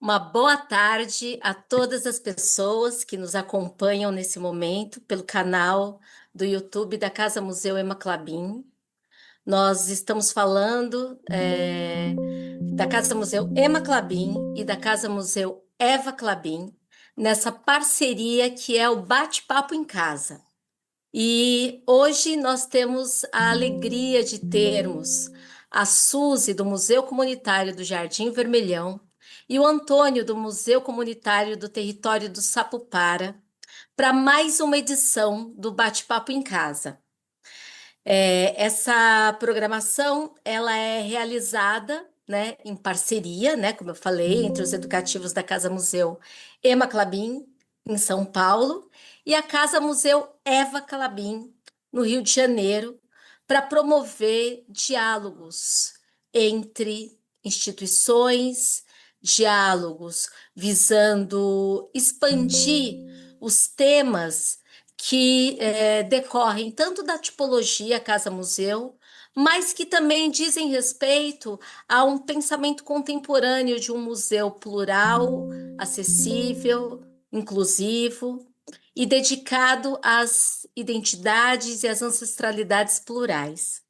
Uma boa tarde a todas as pessoas que nos acompanham nesse momento pelo canal do YouTube da Casa Museu Ema Klabin. Nós estamos falando da Casa Museu Ema Klabin e da Casa Museu Eva Klabin, nessa parceria que é o Bate-Papo em Casa. E hoje nós temos a alegria de termos a Suzy, do Museu Comunitário do Jardim Vermelhão, e o Antônio, do Museu Comunitário do Território do Sapupara, para mais uma edição do Bate-Papo em Casa. Essa programação ela é realizada, né, em parceria, né, como eu falei, entre os educativos da Casa Museu Ema Klabin, em São Paulo, e a Casa Museu Eva Klabin, no Rio de Janeiro, para promover diálogos entre instituições, diálogos visando expandir os temas que decorrem tanto da tipologia casa-museu, mas que também dizem respeito a um pensamento contemporâneo de um museu plural, acessível, inclusivo e dedicado às identidades e às ancestralidades plurais.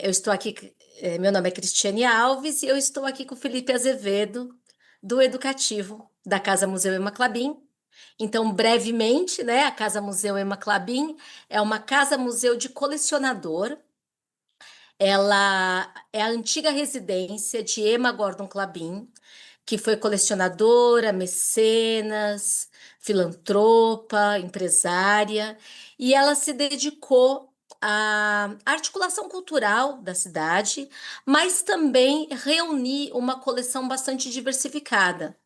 Eu estou aqui, meu nome é Cristiane Alves e eu estou aqui com o Felipe Azevedo, do Educativo da Casa Museu Ema Klabin. Então, brevemente, né, a Casa Museu Ema Klabin é uma casa-museu de colecionador. Ela é a antiga residência de Emma Gordon Klabin, que foi colecionadora, mecenas, filantropa, empresária, e ela se dedicou à articulação cultural da cidade, mas também reunir uma coleção bastante diversificada,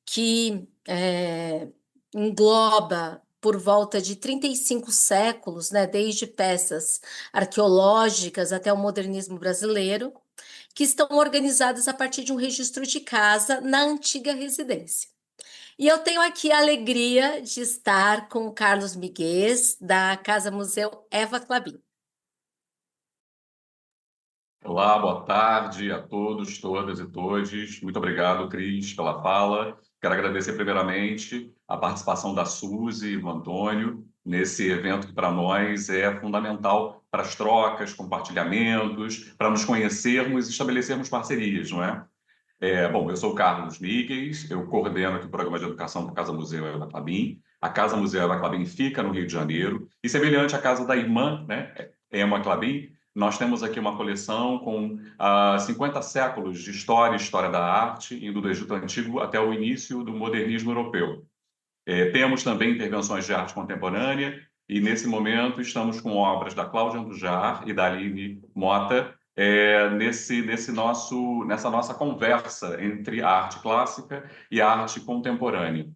que engloba por volta de 35 séculos, né, desde peças arqueológicas até o modernismo brasileiro, que estão organizadas a partir de um registro de casa na antiga residência. E eu tenho aqui a alegria de estar com o Carlos Miguel, da Casa Museu Eva Klabin. Olá, boa tarde a todos, todas e todes. Muito obrigado, Cris, pela fala. Quero agradecer primeiramente a participação da Suzy e do Antônio nesse evento que para nós é fundamental para as trocas, compartilhamentos, para nos conhecermos e estabelecermos parcerias, não é? Bom, eu sou o Carlos Míguez, eu coordeno aqui o programa de educação da Casa Museu Eva Klabin. A Casa Museu Eva Klabin fica no Rio de Janeiro e semelhante à casa da irmã, né, Ema Klabin, nós temos aqui uma coleção com 50 séculos de história e história da arte, indo do Egito Antigo até o início do modernismo europeu. Temos também intervenções de arte contemporânea e, nesse momento, estamos com obras da Cláudia Andujar e da Aline Mota nessa nossa conversa entre a arte clássica e a arte contemporânea.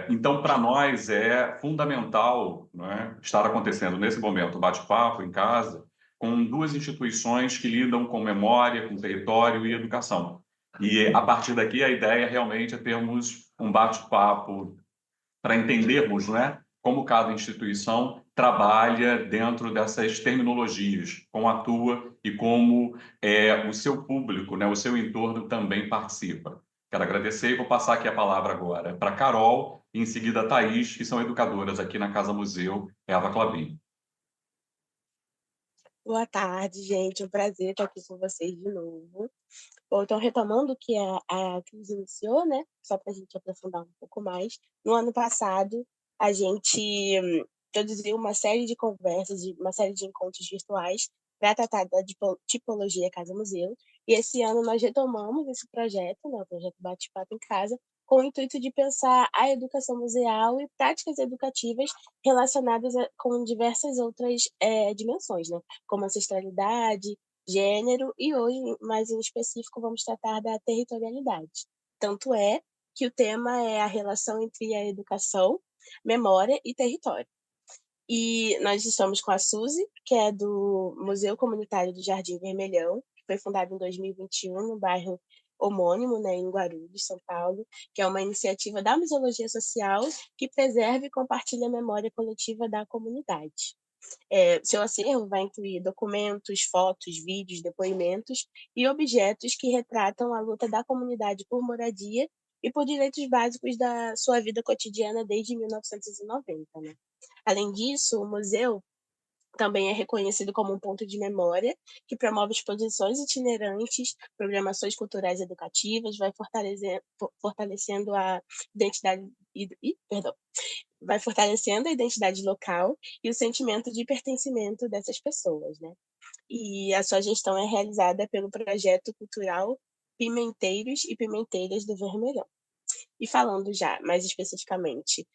Então, para nós, é fundamental, não é, estar acontecendo nesse momento bate-papo em casa com duas instituições que lidam com memória, com território e educação. E, a partir daqui, a ideia realmente é termos um bate-papo para entendermos, né, como cada instituição trabalha dentro dessas terminologias, como atua e como o seu público, né, o seu entorno também participa. Quero agradecer e vou passar aqui a palavra agora para Carol e em seguida a Thaís, que são educadoras aqui na Casa Museu Eva Klabin. Boa tarde, gente. É um prazer estar aqui com vocês de novo. Bom, então, retomando o que a Cris iniciou, né? Só para a gente aprofundar um pouco mais. No ano passado, a gente produziu uma série de conversas, uma série de encontros virtuais para tratar da tipologia Casa Museu. E esse ano nós retomamos esse projeto, né? O projeto Bate-Papo em Casa, com o intuito de pensar a educação museal e práticas educativas relacionadas com diversas outras dimensões, né? Como ancestralidade, gênero e hoje, mais em específico, vamos tratar da territorialidade. Tanto é que o tema é a relação entre a educação, memória e território. E nós estamos com a Suzy, que é do Museu Comunitário do Jardim Vermelhão, que foi fundado em 2021 no bairro homônimo, né, em Guarulhos, São Paulo, que é uma iniciativa da museologia social que preserva e compartilha a memória coletiva da comunidade. Seu acervo vai incluir documentos, fotos, vídeos, depoimentos e objetos que retratam a luta da comunidade por moradia e por direitos básicos da sua vida cotidiana desde 1990, né. Além disso, o museu também é reconhecido como um ponto de memória, que promove exposições itinerantes, programações culturais educativas, fortalecendo a identidade perdão, vai fortalecendo a identidade local e o sentimento de pertencimento dessas pessoas, né. E a sua gestão é realizada pelo projeto cultural Pimenteiros e Pimenteiras do Vermelhão. E falando já mais especificamente,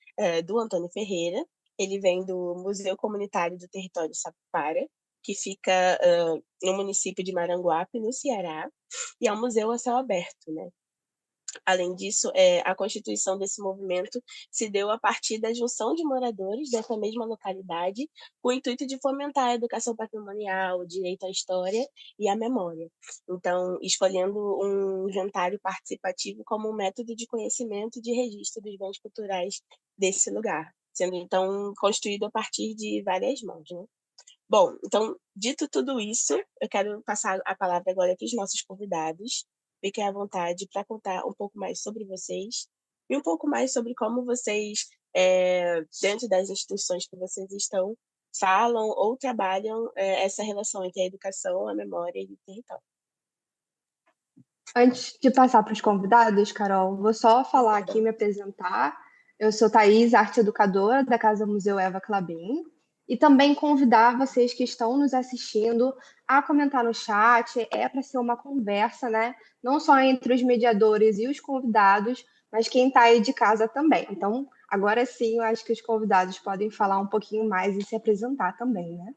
do Antônio Ferreira, ele vem do Museu Comunitário do Território Sapuara, que fica, no município de Maranguape, no Ceará, e é um museu a céu aberto, né. Além disso, a constituição desse movimento se deu a partir da junção de moradores dessa mesma localidade, com o intuito de fomentar a educação patrimonial, o direito à história e à memória. Então, escolhendo um inventário participativo como um método de conhecimento e de registro dos bens culturais desse lugar, sendo então construído a partir de várias mãos, né. Bom, então, dito tudo isso, eu quero passar a palavra agora para os nossos convidados. Fiquem à vontade para contar um pouco mais sobre vocês e um pouco mais sobre como vocês, dentro das instituições que vocês estão, falam ou trabalham, essa relação entre a educação, a memória e o território. Antes de passar para os convidados, Carol, vou só falar aqui, me apresentar. Eu sou Thaís, arte educadora da Casa Museu Eva Klabin, e também convidar vocês que estão nos assistindo a comentar no chat. É para ser uma conversa, né? Não só entre os mediadores e os convidados, mas quem está aí de casa também. Então, agora sim, eu acho que os convidados podem falar um pouquinho mais e se apresentar também, né?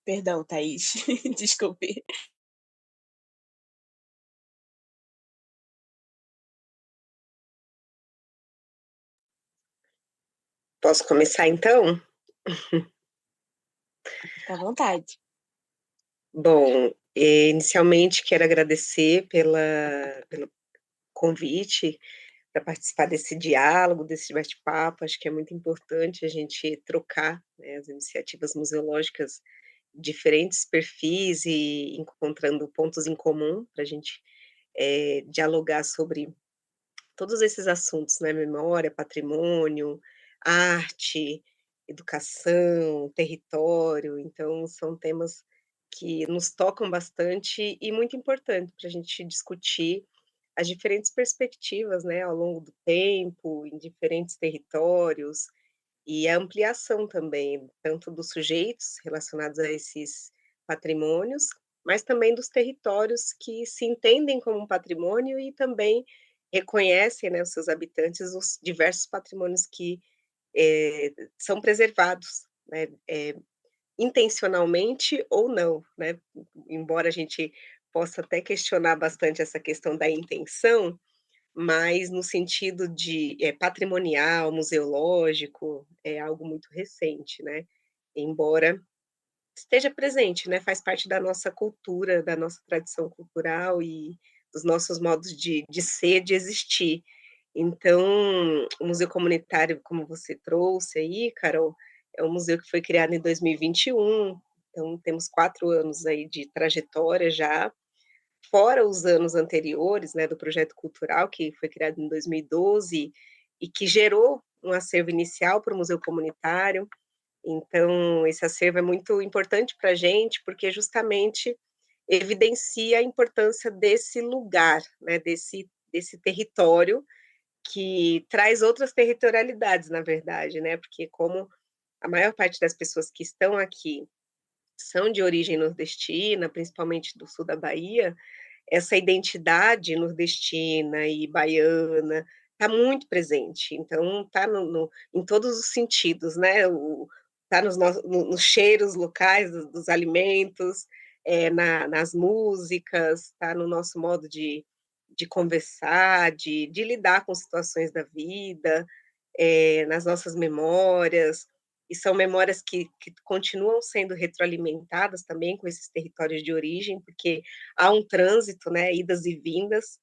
Perdão, Thaís, desculpe. Posso começar então? Fica à vontade. Bom, inicialmente quero agradecer pelo convite para participar desse diálogo, desse bate-papo. Acho que é muito importante a gente trocar, né, as iniciativas museológicas, diferentes perfis e encontrando pontos em comum para a gente dialogar sobre todos esses assuntos, né, memória, patrimônio, arte, educação, território. Então são temas que nos tocam bastante e muito importante para a gente discutir as diferentes perspectivas, né, ao longo do tempo, em diferentes territórios, e a ampliação também, tanto dos sujeitos relacionados a esses patrimônios, mas também dos territórios que se entendem como um patrimônio e também reconhecem, né, os seus habitantes, os diversos patrimônios que são preservados, né, intencionalmente ou não, né, embora a gente possa até questionar bastante essa questão da intenção, mas no sentido de patrimonial, museológico, é algo muito recente, né, embora esteja presente, né, faz parte da nossa cultura, da nossa tradição cultural e dos nossos modos de ser, de existir. Então, o museu comunitário, como você trouxe aí, Carol, é um museu que foi criado em 2021, então temos 4 anos aí de trajetória já, fora os anos anteriores, né, do projeto cultural, que foi criado em 2012 e que gerou um acervo inicial para o museu comunitário. Então, esse acervo é muito importante para a gente, porque justamente evidencia a importância desse lugar, né, desse território, que traz outras territorialidades, na verdade, né, porque como a maior parte das pessoas que estão aqui são de origem nordestina, principalmente do sul da Bahia, essa identidade nordestina e baiana está muito presente, então está em todos os sentidos, né, está nos cheiros locais dos alimentos, nas músicas, está no nosso modo de conversar, de lidar com situações da vida, nas nossas memórias, e são memórias que continuam sendo retroalimentadas também com esses territórios de origem, porque há um trânsito, né, idas e vindas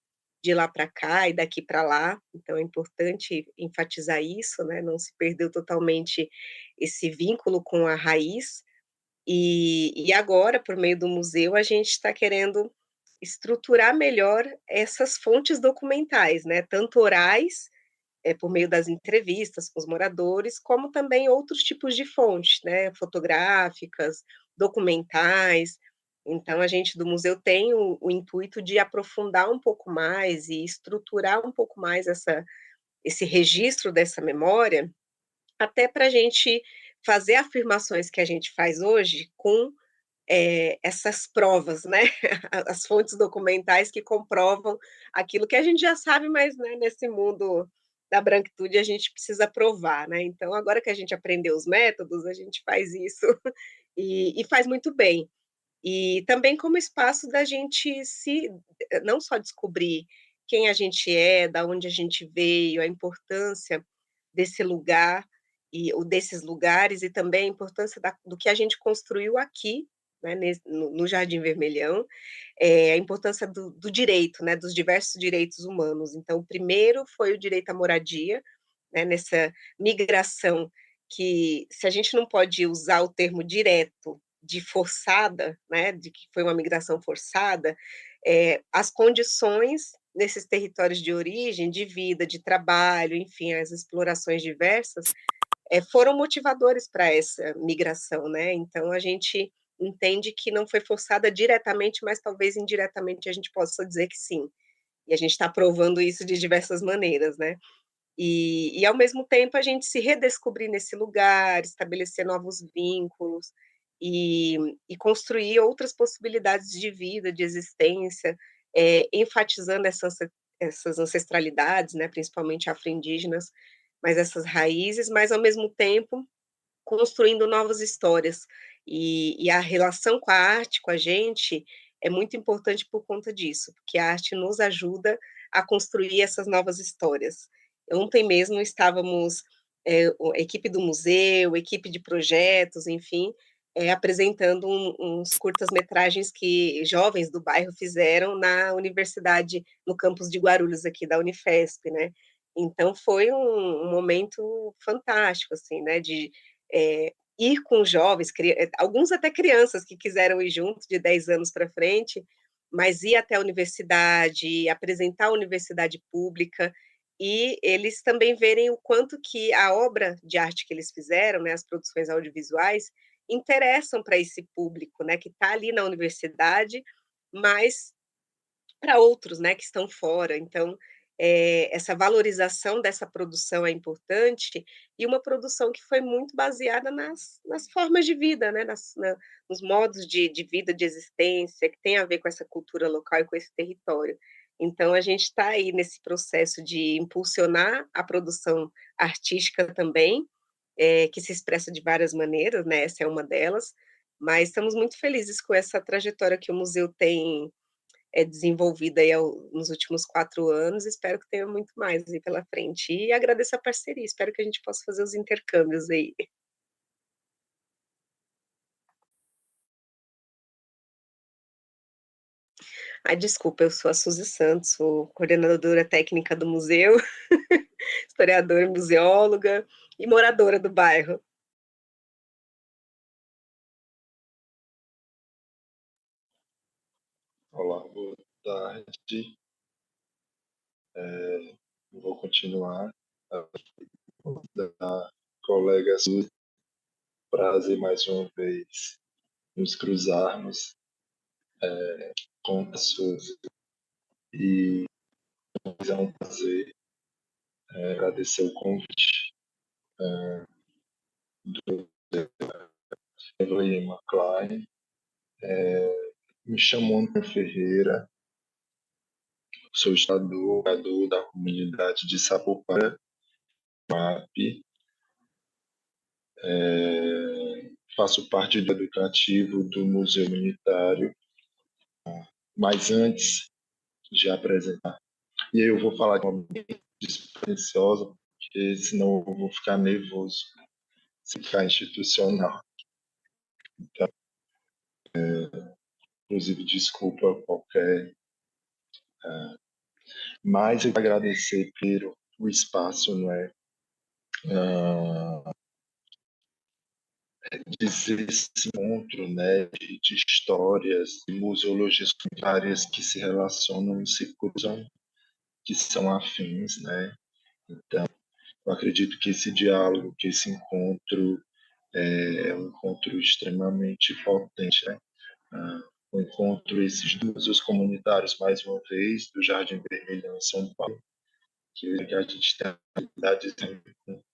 de lá para cá e daqui para lá, então é importante enfatizar isso, né, não se perdeu totalmente esse vínculo com a raiz, e agora, por meio do museu, a gente está querendo estruturar melhor essas fontes documentais, né, tanto orais, por meio das entrevistas com os moradores, como também outros tipos de fontes, né, fotográficas, documentais. Então, a gente do museu tem o intuito de aprofundar um pouco mais e estruturar um pouco mais esse registro dessa memória, até para a gente fazer afirmações que a gente faz hoje com essas provas, né, as fontes documentais que comprovam aquilo que a gente já sabe, mas, né, nesse mundo da branquitude a gente precisa provar, né. Então, agora que a gente aprendeu os métodos, a gente faz isso e faz muito bem. E também como espaço da gente não só descobrir quem a gente é, da onde a gente veio, a importância desse lugar ou desses lugares, e também a importância do que a gente construiu aqui, né, no Jardim Vermelhão, a importância do direito, né, dos diversos direitos humanos. Então, o primeiro foi o direito à moradia, né, nessa migração que, se a gente não pode usar o termo direto de forçada, né, de que foi uma migração forçada, as condições nesses territórios de origem, de vida, de trabalho, enfim, as explorações diversas, foram motivadores para essa migração, né? Então, a gente entende que não foi forçada diretamente, mas talvez indiretamente a gente possa dizer que sim. E a gente está provando isso de diversas maneiras, né? E, ao mesmo tempo, a gente se redescobrir nesse lugar, estabelecer novos vínculos e construir outras possibilidades de vida, de existência, enfatizando essas ancestralidades, né, principalmente afro-indígenas, mas essas raízes, mas, ao mesmo tempo, construindo novas histórias. E a relação com a arte, com a gente, é muito importante por conta disso, porque a arte nos ajuda a construir essas novas histórias. Ontem mesmo estávamos, a equipe do museu, equipe de projetos, enfim, apresentando uns curtas-metragens que jovens do bairro fizeram na universidade, no campus de Guarulhos, aqui da Unifesp, né. Então foi um momento fantástico, assim, né, de ir com jovens, alguns até crianças que quiseram ir juntos, de 10 anos para frente, mas ir até a universidade, apresentar a universidade pública, e eles também verem o quanto que a obra de arte que eles fizeram, né, as produções audiovisuais, interessam para esse público, né, que está ali na universidade, mas para outros, né, que estão fora. Então, essa valorização dessa produção é importante, e uma produção que foi muito baseada nas formas de vida, né, nos modos de vida, de existência, que tem a ver com essa cultura local e com esse território. Então, a gente está aí nesse processo de impulsionar a produção artística também, que se expressa de várias maneiras, né, essa é uma delas, mas estamos muito felizes com essa trajetória que o museu tem desenvolvida aí nos últimos 4 anos, espero que tenha muito mais aí pela frente. E agradeço a parceria, espero que a gente possa fazer os intercâmbios aí. Ai, desculpa, eu sou a Suzy Santos, sou coordenadora técnica do museu, historiadora, museóloga e moradora do bairro. Olá, boa tarde. Vou continuar da colega Suzy. Prazer mais uma vez nos cruzarmos com a Suzy. E é um prazer agradecer o convite do Evelyn McClain. Me chamo Antônio Ferreira, sou educador da comunidade de Sapopara, MAP. Faço parte do educativo do Museu Unitário, mas antes de apresentar, e aí eu vou falar de uma bem despretensiosa, porque senão eu vou ficar nervoso se ficar institucional. Então, inclusive, desculpa qualquer Mas eu quero agradecer pelo o espaço, não é? Dizer esse encontro, né, de histórias, de museologias várias que se relacionam e se cruzam, que são afins, né? Então, eu acredito que esse diálogo, que esse encontro é um encontro extremamente potente, né? O encontro esses museus comunitários, mais uma vez, do Jardim Vermelhão em São Paulo, que a gente tem a oportunidade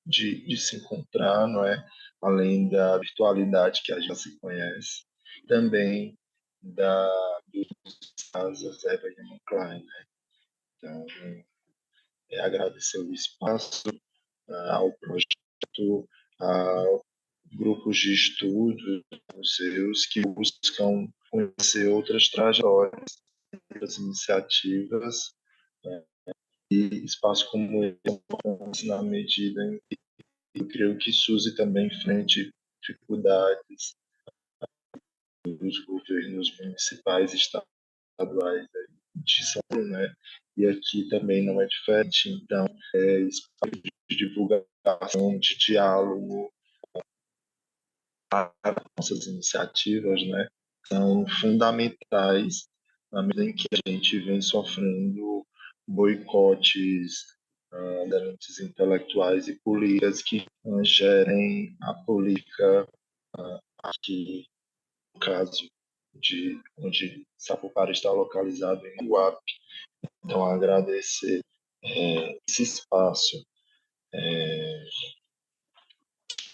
de se encontrar, não é? Além da virtualidade que a gente se conhece, também dos casas Eva e Klein, né? Então, agradecer o espaço, ao projeto, a grupos de estudo, museus que buscam conhecer outras trajetórias, outras iniciativas, né? E espaços como esse, na medida em que eu creio que Suzy também enfrente dificuldades dos governos municipais e estaduais de São Paulo, né? E aqui também não é diferente. Então, espaço de divulgação, de diálogo para nossas iniciativas, né? São fundamentais na medida em que a gente vem sofrendo boicotes de elites intelectuais e políticas que gerem a política aqui, no caso de onde Sapopara está localizado, em Guape. Então, agradecer esse espaço.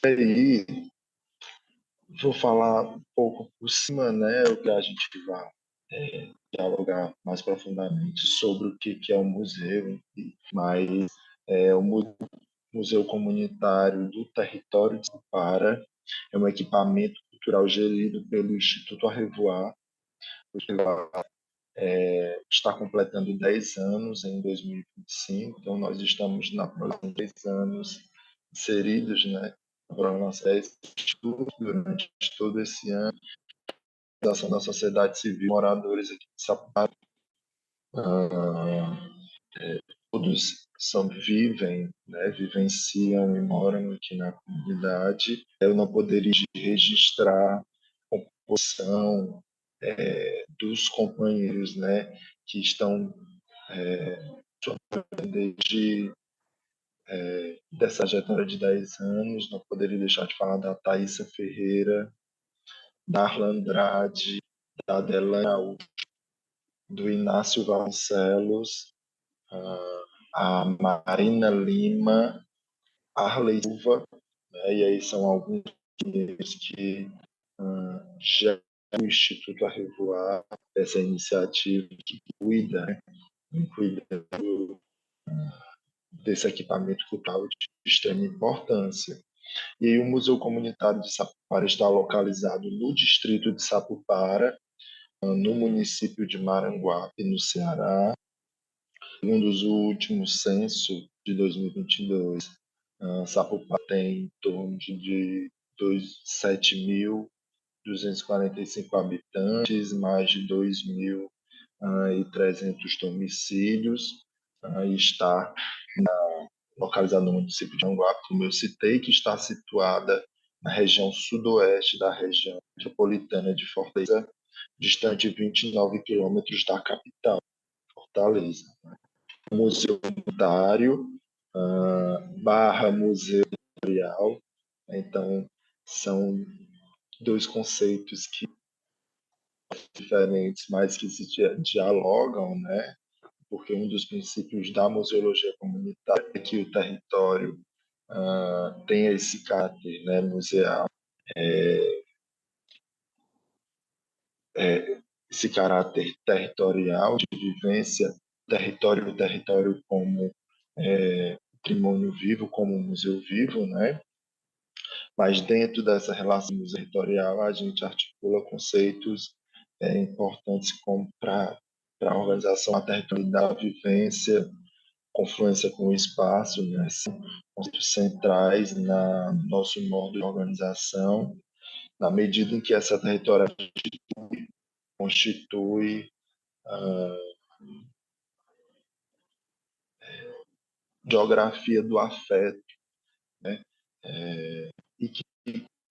E vou falar um pouco por cima, né, o que a gente vai dialogar mais profundamente sobre o que é o museu, mas o Museu Comunitário do Território de Sapopara é um equipamento cultural gerido pelo Instituto Arrevoar, que está completando 10 anos em 2025, então nós estamos na próxima 10 anos inseridos, né, na programação 10 estudos durante todo esse ano, a ação da sociedade civil, moradores aqui de Sapopara, todos vivem, né, vivenciam e moram aqui na comunidade. Eu não poderia registrar a composição dos companheiros, né, que estão desde dessa trajetória de 10 anos. Não poderia deixar de falar da Thaisa Ferreira, da Arla Andrade, da Adelana Araújo, do Inácio Vasconcelos, a Marina Lima, Arley Silva, né? E aí são alguns que já o Instituto Arrevoar, essa iniciativa que cuida desse equipamento cultural de extrema importância. E aí o Museu Comunitário de Sapopara está localizado no distrito de Sapopara, no município de Maranguape, no Ceará. Segundo o último censo de 2022, Sapopara tem em torno de 7.245 habitantes, mais de 2.300 domicílios, e está localizada no município de Maranguape, como eu citei, que está situada na região sudoeste da região metropolitana de Fortaleza, distante 29 quilômetros da capital, Fortaleza. Museu comunitário, barra museu memorial. Então, são dois conceitos que diferentes, mas que se dialogam, né? Porque um dos princípios da museologia comunitária é que o território tem esse caráter, né, museal, esse caráter territorial de vivência, o território como patrimônio vivo, como um museu vivo, né? Mas dentro dessa relação territorial a gente articula conceitos importantes como para a organização da territorialidade, da vivência, confluência com o espaço, né? São conceitos centrais no nosso modo de organização, na medida em que essa territorialidade constitui geografia do afeto, né? E que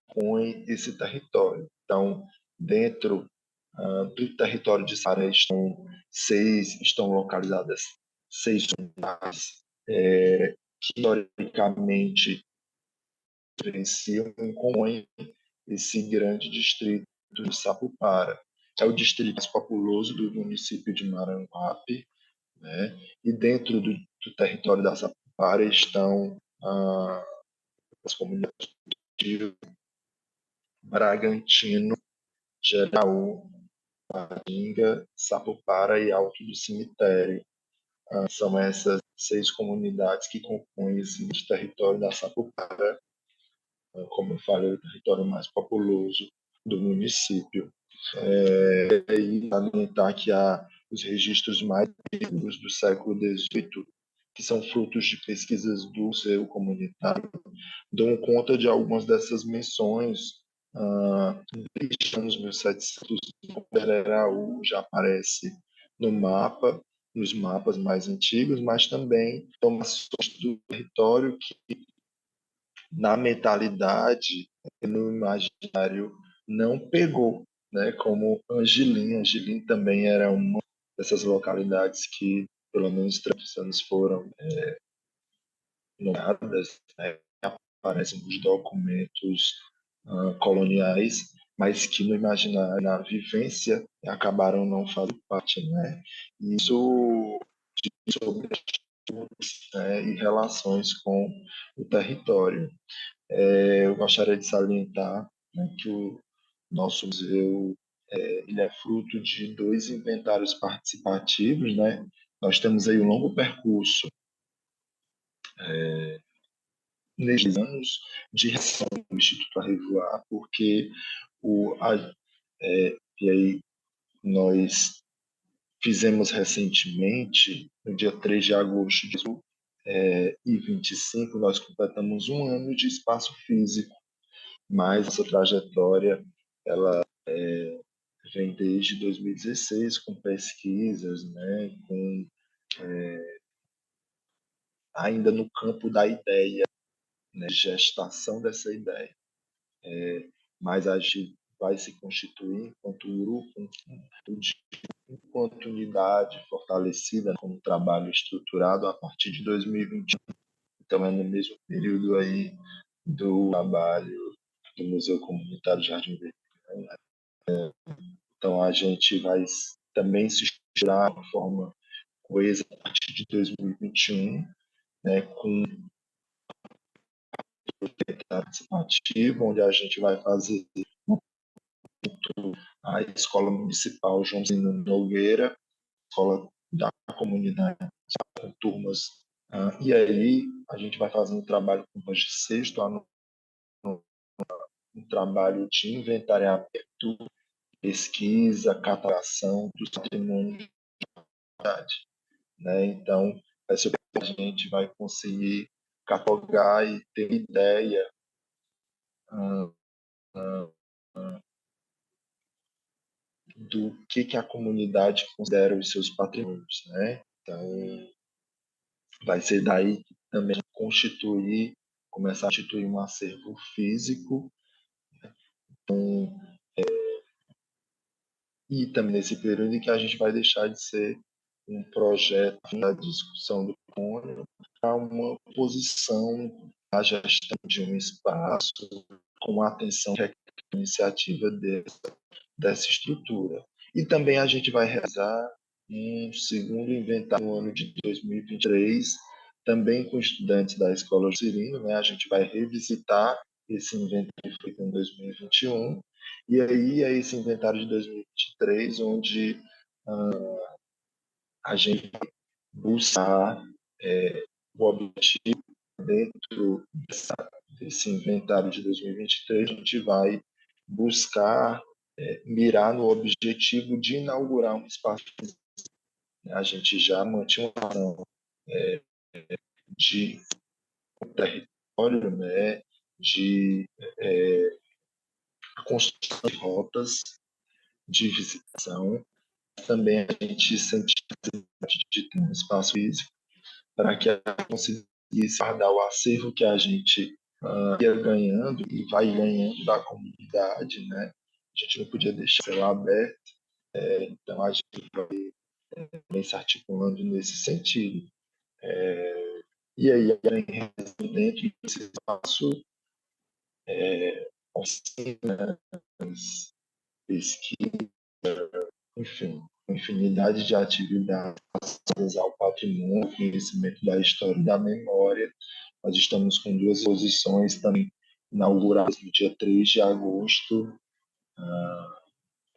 compõe esse território. Então, dentro do território de Saara estão localizadas 6 unidades que, historicamente, diferenciam e compõem esse grande distrito de Sapupara. É o distrito mais populoso do município de Maranguape, né? E dentro do território da Sapupara estão as comunidades de Bragantino, Geraú, Paringa, Sapupara e Alto do Cemitério. São essas 6 comunidades que compõem esse território da Sapupara, como eu falei, o território mais populoso do município. E salientar que há os registros mais antigos do século XVIII, que são frutos de pesquisas do museu comunitário, dão conta de algumas dessas menções. Desde os anos 1700, Araú já aparece no mapa, nos mapas mais antigos, mas também tomações do território que, na mentalidade, no imaginário, não pegou, né? Como Angelim. Angelim também era uma dessas localidades que, pelo menos, 3 anos foram nomeadas, né? Aparecem nos documentos coloniais, mas que no imaginário, na vivência, acabaram não fazendo parte, né? Isso sobre né, e relações com o território. Eu gostaria de salientar, né, que o nosso museu ele é fruto de 2 inventários participativos, né? Nós temos aí um longo percurso nestes anos de reação do Instituto Arrivoar, porque e aí nós fizemos recentemente, no dia 3 de agosto de 2025, nós completamos 1 ano de espaço físico, mas essa trajetória ela vem desde 2016 com pesquisas, né, com ainda no campo da ideia, né, gestação dessa ideia. Mas a gente vai se constituir enquanto grupo, enquanto unidade fortalecida com um trabalho estruturado a partir de 2021. Então é no mesmo período aí do trabalho do Museu Comunitário Jardim Verde. Então a gente vai também se estruturar de uma forma coesa a partir de 2021, né, com participativo, onde a gente vai fazer a Escola Municipal João Zino Nogueira, escola da comunidade, com turmas. E aí a gente vai fazendo um trabalho com turmas de 6º ano, um trabalho de inventariamento, pesquisa, catalogação dos patrimônios da cidade, né? Então, a gente vai conseguir catalogar e ter ideia do que a comunidade considera os seus patrimônios, né? Então, vai ser daí que também começar a constituir um acervo físico. Então, e também nesse período em que a gente vai deixar de ser um projeto da discussão do patrimônio para uma posição à gestão de um espaço com a atenção que é a iniciativa dessa estrutura. E também a gente vai realizar um segundo inventário no ano de 2023, também com estudantes da Escola Cirino, né? A gente vai revisitar esse inventário feito em 2021, e aí é esse inventário de 2023 onde a gente vai buscar o objetivo dentro desse inventário de 2023, a gente vai buscar mirar no objetivo de inaugurar um espaço. A gente já mantinha uma ação de território, né, de construção de rotas de visitação. Também a gente sente necessidade de ter um espaço físico, para que a gente conseguisse guardar o acervo que a gente ia ganhando e vai ganhando da comunidade, né? A gente não podia deixar ser lá aberto, então a gente vai se articulando nesse sentido. E aí, dentro desse espaço, oficinas, pesquisa, enfim, uma infinidade de atividades ligadas ao patrimônio, conhecimento da história e da memória. Nós estamos com 2 exposições também inauguradas no dia 3 de agosto,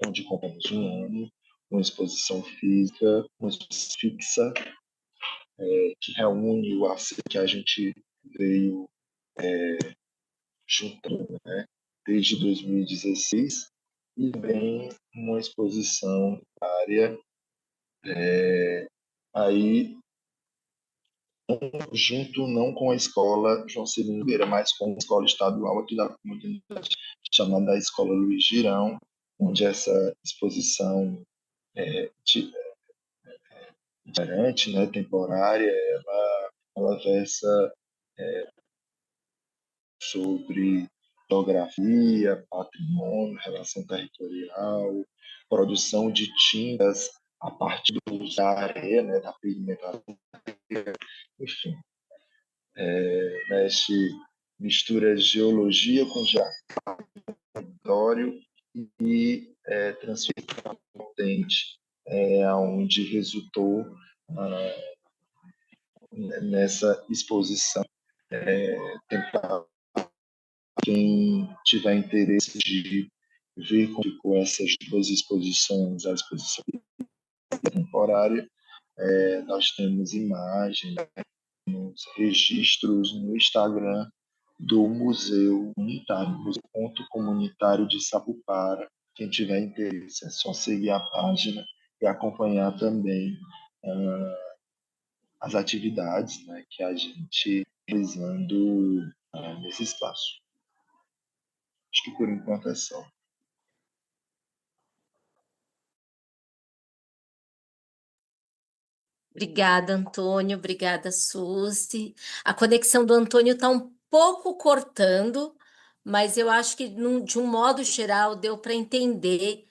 onde completamos um ano, uma exposição física, uma exposição fixa, que reúne o acervo que a gente veio juntando, né, desde 2016, e também uma exposição área aí junto não com a escola João Cirino Nogueira, mas com a escola estadual aqui da comunidade, chamada Escola Luiz Girão, onde essa exposição diferente, né, temporária, ela versa sobre geografia, patrimônio, relação territorial, produção de tintas a partir do uso da areia, né, da pigmentação, enfim, mexe, mistura geologia com território e transferência potente, onde resultou nessa exposição. Tentar, quem tiver interesse de ver como ficou essas 2 exposições, a exposição temporária, nós temos imagens, registros no Instagram do Museu Comunitário, Museu Ponto Comunitário de Sapupara. Quem tiver interesse, é só seguir a página e acompanhar também as atividades, né, que a gente realizando nesse espaço. Acho que por enquanto é só. Obrigada, Antônio. Obrigada, Suzy. A conexão do Antônio está um pouco cortando, mas eu acho que, de um modo geral, deu para entender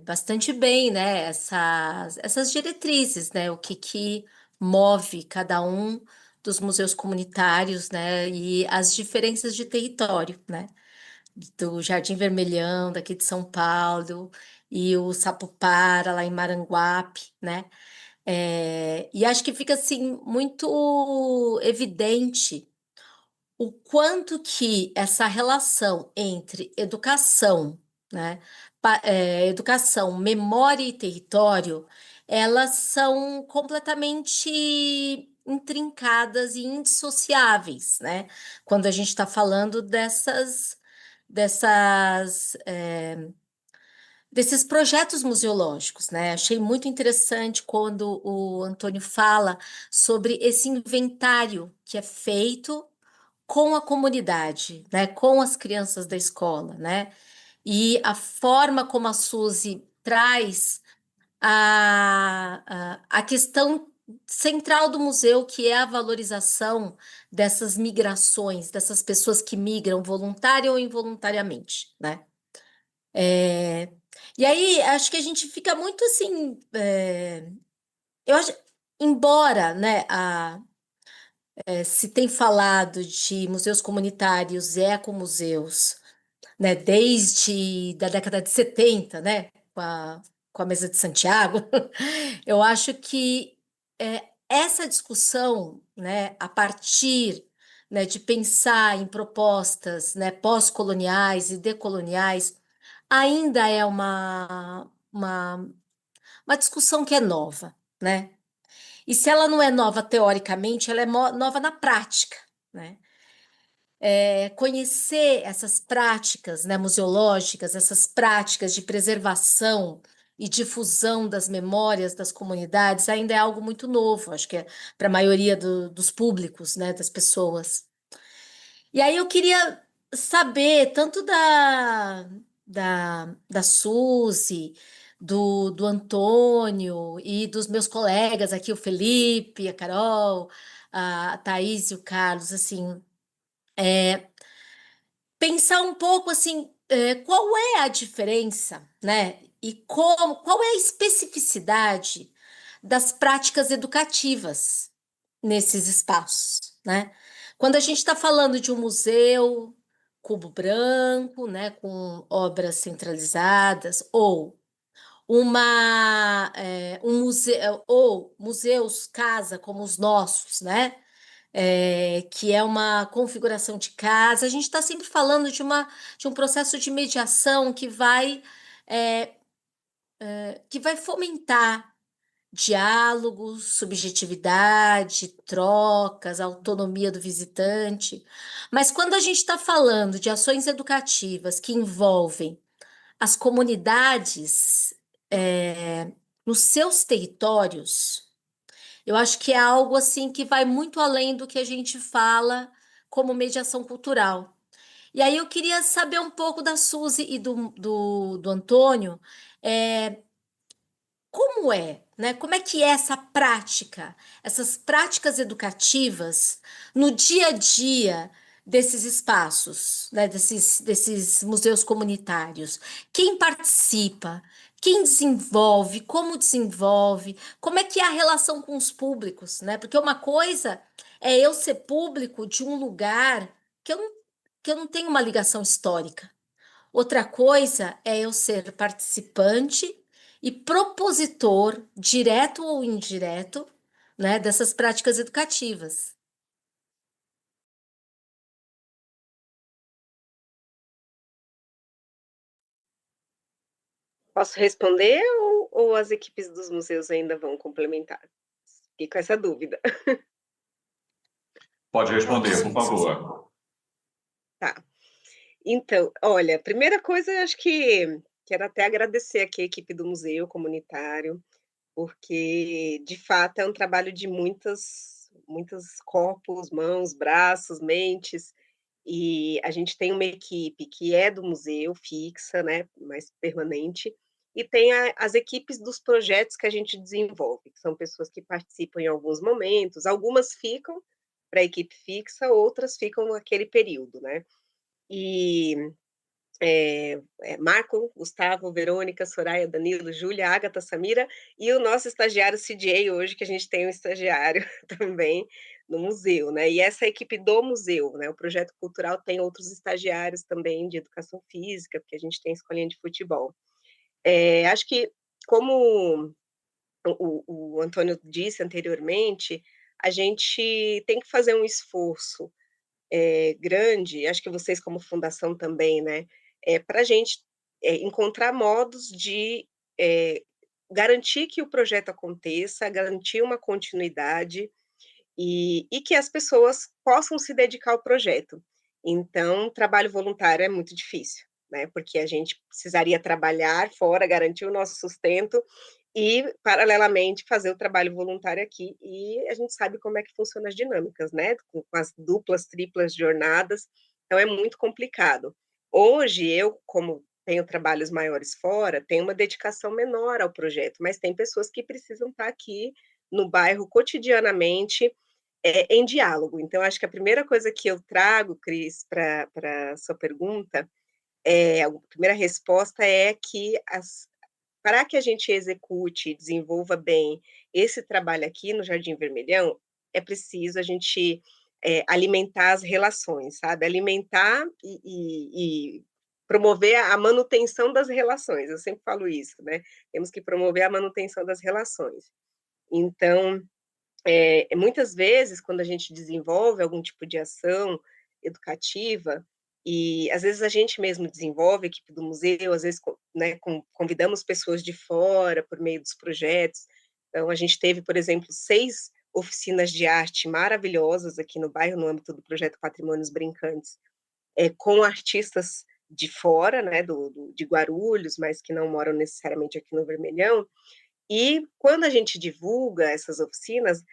bastante bem, né, essas diretrizes, né, o que move cada um dos museus comunitários, né, e as diferenças de território, né, do Jardim Vermelhão, daqui de São Paulo, e o Sapupara, lá em Maranguape, né? E acho que fica assim muito evidente o quanto que essa relação entre educação, né, educação, memória e território, elas são completamente intrincadas e indissociáveis, né? Quando a gente está falando dessas desses projetos museológicos, né? Achei muito interessante quando o Antônio fala sobre esse inventário que é feito com a comunidade, né? Com as crianças da escola, né? E a forma como a Suzy traz a questão central do museu, que é a valorização dessas migrações, dessas pessoas que migram voluntária ou involuntariamente, né? E aí, acho que a gente fica muito assim. Eu acho, embora, né, se tem falado de museus comunitários e ecomuseus, né, desde da década de 70, né, com a Mesa de Santiago, eu acho que essa discussão, né, a partir, né, de pensar em propostas, né, pós-coloniais e decoloniais, ainda é uma discussão que é nova, né? E se ela não é nova teoricamente, ela é nova na prática, né? Conhecer essas práticas, né, museológicas, essas práticas de preservação e difusão das memórias das comunidades ainda é algo muito novo, acho que é para a maioria dos públicos, né, das pessoas. E aí eu queria saber, tanto da Suzy, do Antônio e dos meus colegas aqui, o Felipe, a Carol, a Thaís e o Carlos, assim, pensar um pouco assim, qual é a diferença, né? E qual é a especificidade das práticas educativas nesses espaços, né? Quando a gente está falando de um museu cubo branco, né, com obras centralizadas, ou um museu, ou museus casa como os nossos, né? Que é uma configuração de casa. A gente está sempre falando de um processo de mediação é, que vai fomentar diálogos, subjetividade, trocas, autonomia do visitante. Mas quando a gente está falando de ações educativas que envolvem as comunidades, nos seus territórios, eu acho que é algo assim que vai muito além do que a gente fala como mediação cultural. E aí eu queria saber um pouco da Suzy e do Antônio, é, como é, né? Como é que é essa prática, essas práticas educativas no dia a dia desses espaços, né? Desses museus comunitários? Quem participa? Quem desenvolve, como é que é a relação com os públicos, né? Porque uma coisa é eu ser público de um lugar que eu não tenho uma ligação histórica. Outra coisa é eu ser participante e propositor, direto ou indireto, né, dessas práticas educativas. Posso responder ou as equipes dos museus ainda vão complementar? Fiquei com essa dúvida. Pode responder, por Sim, sim, sim. favor. Tá. Então, olha, primeira coisa, eu acho que quero até agradecer aqui a equipe do museu comunitário, porque de fato é um trabalho de muitos corpos, mãos, braços, mentes, e a gente tem uma equipe que é do museu, fixa, né, mais permanente, e tem as equipes dos projetos que a gente desenvolve, que são pessoas que participam em alguns momentos, algumas ficam para a equipe fixa, outras ficam naquele período, né? E Marco, Gustavo, Verônica, Soraya, Danilo, Júlia, Ágata, Samira e o nosso estagiário CJ hoje, que a gente tem um estagiário também no museu, né? E essa equipe do museu, né? O projeto cultural tem outros estagiários também de educação física, porque a gente tem escolinha de futebol. Acho que, como o Antônio disse anteriormente, a gente tem que fazer um esforço grande, acho que vocês como fundação também, né, para a gente encontrar modos de garantir que o projeto aconteça, garantir uma continuidade e que as pessoas possam se dedicar ao projeto. Então, trabalho voluntário é muito difícil, né, porque a gente precisaria trabalhar fora, garantir o nosso sustento e, paralelamente, fazer o trabalho voluntário aqui. E a gente sabe como é que funcionam as dinâmicas, né, com as duplas, triplas jornadas, então é muito complicado. Hoje, eu, como tenho trabalhos maiores fora, tenho uma dedicação menor ao projeto, mas tem pessoas que precisam estar aqui no bairro cotidianamente, em diálogo. Então, acho que a primeira coisa que eu trago, Cris, para a sua pergunta, a primeira resposta é que para que a gente execute e desenvolva bem esse trabalho aqui no Jardim Vermelhão, é preciso a gente alimentar as relações, sabe? Alimentar e promover a manutenção das relações. Eu sempre falo isso, né? Temos que promover a manutenção das relações. Então, muitas vezes, quando a gente desenvolve algum tipo de ação educativa, e às vezes a gente mesmo desenvolve, a equipe do museu, às vezes, né, convidamos pessoas de fora por meio dos projetos. Então, a gente teve, por exemplo, 6 oficinas de arte maravilhosas aqui no bairro, no âmbito do projeto Patrimônios Brincantes, com artistas de fora, né, de Guarulhos, mas que não moram necessariamente aqui no Vermelhão. E quando a gente divulga essas oficinas,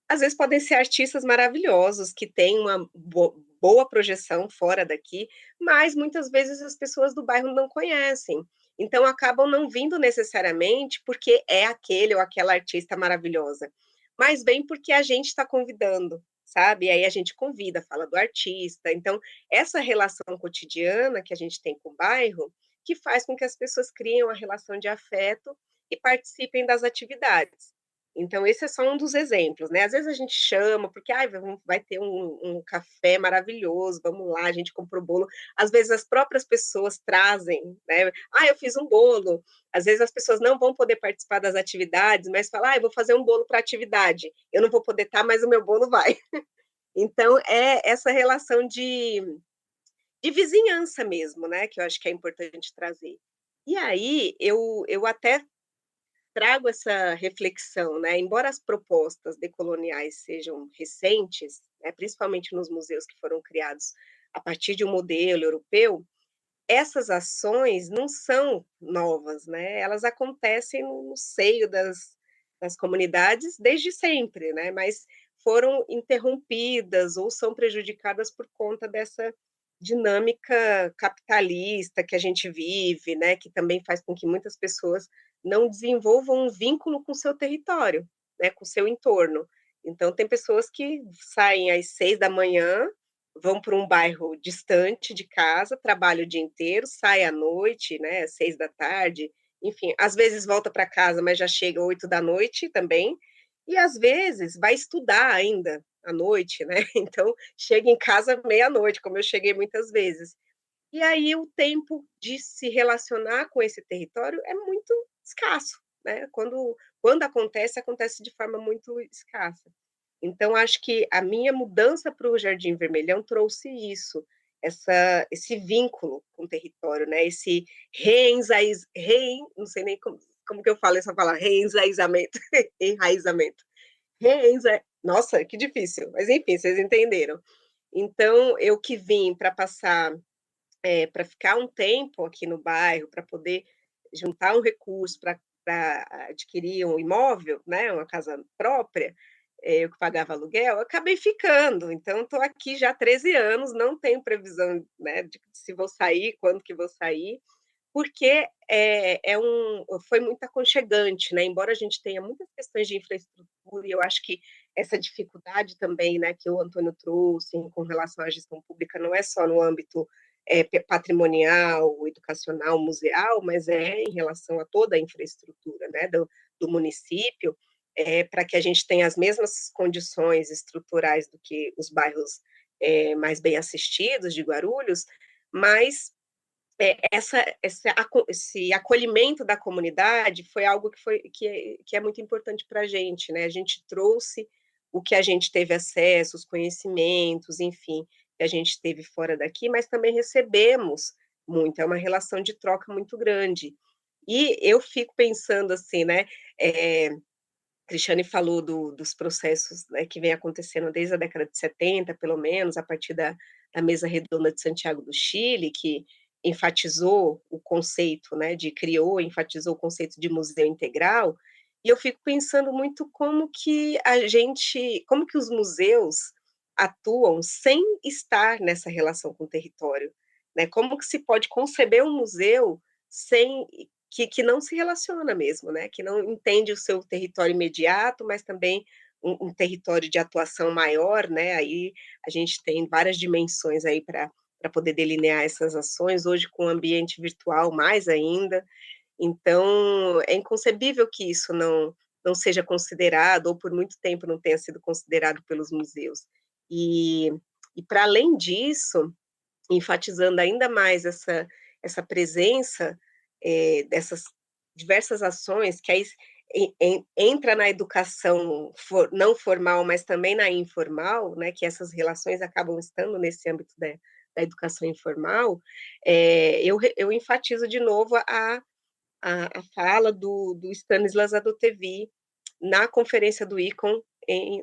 às vezes podem ser artistas maravilhosos, que têm uma boa projeção fora daqui, mas muitas vezes as pessoas do bairro não conhecem. Então, acabam não vindo necessariamente porque é aquele ou aquela artista maravilhosa, mas vem porque a gente está convidando, sabe? E aí a gente convida, fala do artista. Então, essa relação cotidiana que a gente tem com o bairro, que faz com que as pessoas criem uma relação de afeto e participem das atividades. Então, esse é só um dos exemplos, né? Às vezes a gente chama, porque vai ter um café maravilhoso, vamos lá, a gente comprou bolo. Às vezes as próprias pessoas trazem, né? Eu fiz um bolo. Às vezes as pessoas não vão poder participar das atividades, mas falam, eu vou fazer um bolo para atividade. Eu não vou poder estar, mas o meu bolo vai. Então, é essa relação de vizinhança mesmo, né? Que eu acho que é importante trazer. E aí, eu até trago essa reflexão, né? Embora as propostas decoloniais sejam recentes, né, principalmente nos museus que foram criados a partir de um modelo europeu, essas ações não são novas, né? Elas acontecem no seio das comunidades desde sempre, né? Mas foram interrompidas ou são prejudicadas por conta dessa dinâmica capitalista que a gente vive, né? Que também faz com que muitas pessoas não desenvolvam um vínculo com o seu território, né? Com o seu entorno. Então, tem pessoas que saem às 6 da manhã, vão para um bairro distante de casa, trabalha o dia inteiro, sai à noite, né, às 6 da tarde, enfim, às vezes volta para casa, mas já chega 8 da noite também, e às vezes vai estudar ainda à noite, né, então chega em casa meia-noite, como eu cheguei muitas vezes. E aí o tempo de se relacionar com esse território é muito escasso, né, quando acontece, acontece de forma muito escassa. Então, acho que a minha mudança para o Jardim Vermelhão trouxe isso, esse vínculo com o território, né? Esse não sei nem como que eu falo essa palavra, reenraizamento, enraizamento. Nossa, que difícil, mas enfim, vocês entenderam. Então, eu que vim para passar, para ficar um tempo aqui no bairro, para poder juntar um recurso para adquirir um imóvel, né, uma casa própria, eu que pagava aluguel, eu acabei ficando. Então, estou aqui já há 13 anos, não tenho previsão, né, de se vou sair, quando que vou sair, porque foi muito aconchegante, né? Embora a gente tenha muitas questões de infraestrutura, e eu acho que essa dificuldade também, né, que o Antônio trouxe com relação à gestão pública, não é só no âmbito patrimonial, educacional, museal, mas é em relação a toda a infraestrutura, né, do município, para que a gente tenha as mesmas condições estruturais do que os bairros mais bem assistidos de Guarulhos, mas esse acolhimento da comunidade foi algo que é muito importante para a gente, né? A gente trouxe o que a gente teve acesso, os conhecimentos, enfim, que a gente teve fora daqui, mas também recebemos muito, é uma relação de troca muito grande. E eu fico pensando assim, né? Cristiane falou dos processos, né, que vem acontecendo desde a década de 70, pelo menos, a partir da Mesa Redonda de Santiago do Chile, que enfatizou o conceito, né, enfatizou o conceito de museu integral, e eu fico pensando muito como que os museus atuam sem estar nessa relação com o território, né? Como que se pode conceber um museu sem que não se relaciona mesmo, né? Que não entende o seu território imediato, mas também um território de atuação maior, né? Aí a gente tem várias dimensões aí para poder delinear essas ações, hoje com o ambiente virtual mais ainda. Então, é inconcebível que isso não seja considerado, ou por muito tempo não tenha sido considerado pelos museus. E para além disso, enfatizando ainda mais essa presença dessas diversas ações que aí entra na educação não formal, mas também na informal, né, que essas relações acabam estando nesse âmbito da educação informal, eu enfatizo de novo a fala do Stanislas Adotevy na conferência do ICOM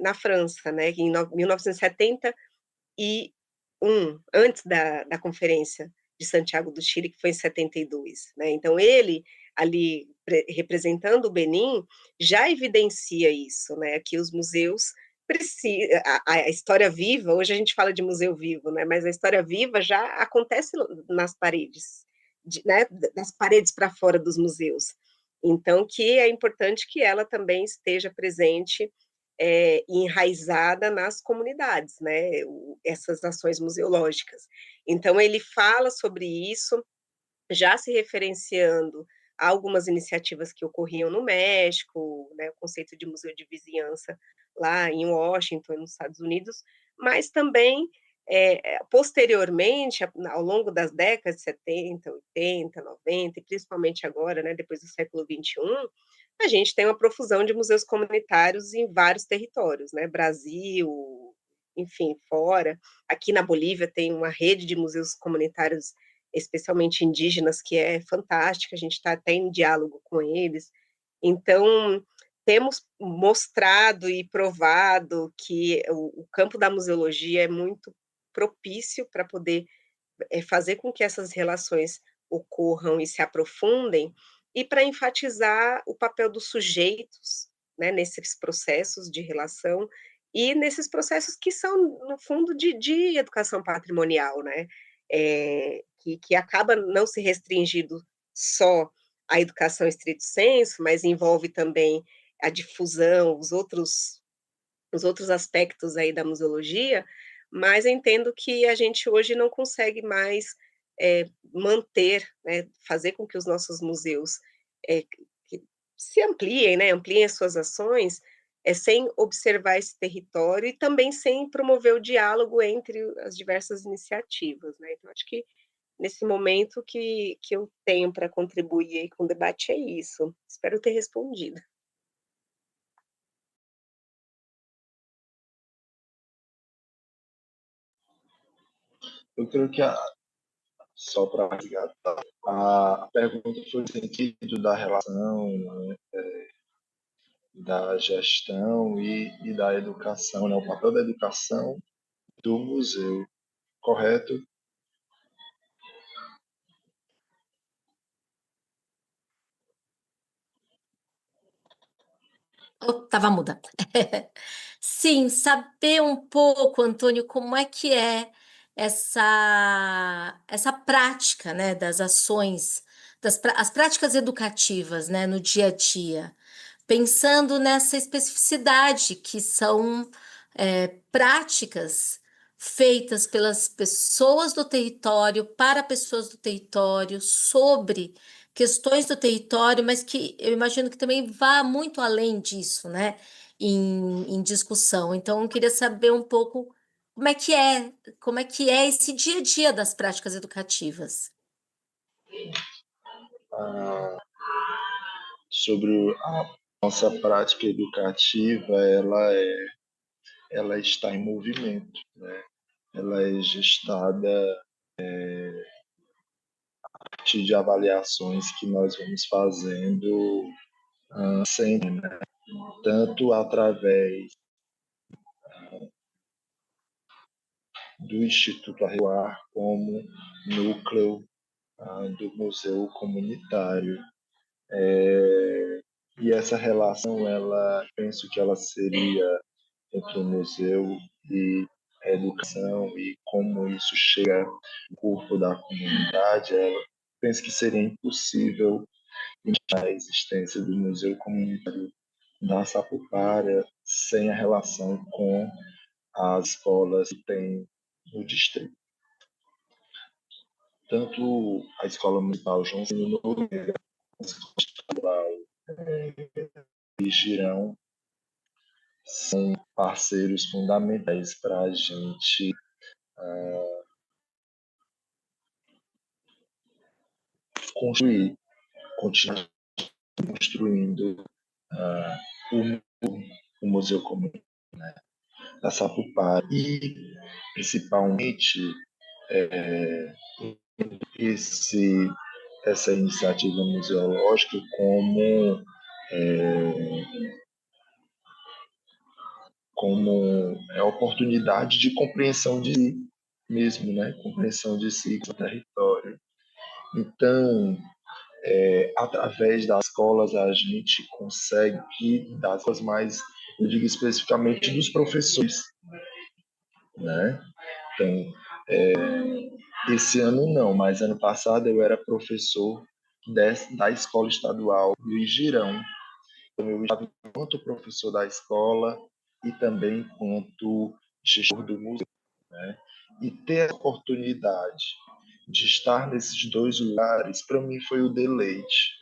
na França, né, em 1971, antes da conferência de Santiago do Chile, que foi em 72, né? Então, ele, ali, representando o Benin, já evidencia isso, né? Que os museus precisam... A história viva, hoje a gente fala de museu vivo, né? Mas a história viva já acontece nas paredes né, das paredes para fora dos museus. Então, que é importante que ela também esteja presente e enraizada nas comunidades, né, essas ações museológicas. Então, ele fala sobre isso, já se referenciando a algumas iniciativas que ocorriam no México, né, o conceito de museu de vizinhança lá em Washington, nos Estados Unidos, mas também, posteriormente, ao longo das décadas de 70, 80, 90, e principalmente agora, né, depois do século XXI, a gente tem uma profusão de museus comunitários em vários territórios, né, Brasil, enfim, fora. Aqui na Bolívia tem uma rede de museus comunitários, especialmente indígenas, que é fantástica, a gente está até em diálogo com eles. Então, temos mostrado e provado que o campo da museologia é muito propício para poder fazer com que essas relações ocorram e se aprofundem, e para enfatizar o papel dos sujeitos, né, nesses processos de relação e nesses processos que são, no fundo, de educação patrimonial, né, que acaba não se restringindo só à educação estrito sensu, mas envolve também a difusão, os outros aspectos aí da museologia, mas eu entendo que a gente hoje não consegue mais manter, né, fazer com que os nossos museus que se ampliem, né, ampliem as suas ações, sem observar esse território e também sem promover o diálogo entre as diversas iniciativas, né? Então, acho que nesse momento que eu tenho para contribuir aí com o debate é isso. Espero ter respondido. Eu creio que só para resgatar, a pergunta foi no sentido da relação, né, da gestão e da educação, né, o papel da educação do museu, correto? Estava muda. Sim, saber um pouco, Antônio, como é que é essa prática, né, das ações, as práticas educativas, né, no dia a dia, pensando nessa especificidade que são práticas feitas pelas pessoas do território, para pessoas do território, sobre questões do território, mas que eu imagino que também vá muito além disso, né? Em discussão. Então, eu queria saber um pouco como é que é esse dia a dia das práticas educativas. Sobre a nossa prática educativa, ela está em movimento, né? Ela é gestada a partir de avaliações que nós vamos fazendo sempre, né? Tanto através do Instituto Arreguar como núcleo do Museu Comunitário. E essa relação, penso que ela seria entre o museu e a educação e como isso chega no corpo da comunidade, penso que seria impossível a existência do Museu Comunitário da Sapupara sem a relação com as escolas que tem no distrito. Tanto a Escola Municipal João Nogueira, a Escola Estadual e Girão são parceiros fundamentais para a gente continuar construindo o Museu Comunitário, né, da Sapupara e, principalmente, essa iniciativa museológica como oportunidade de compreensão de si mesmo, né? Compreensão de si, do território. Então, através das escolas, a gente consegue, das escolas mais, eu digo especificamente dos professores, né? Então, Esse ano não, mas ano passado eu era professor da Escola Estadual Luiz Girão. Então, eu estava enquanto professor da escola e também enquanto gestor do museu, né? E ter a oportunidade de estar nesses dois lugares, para mim, foi o deleite,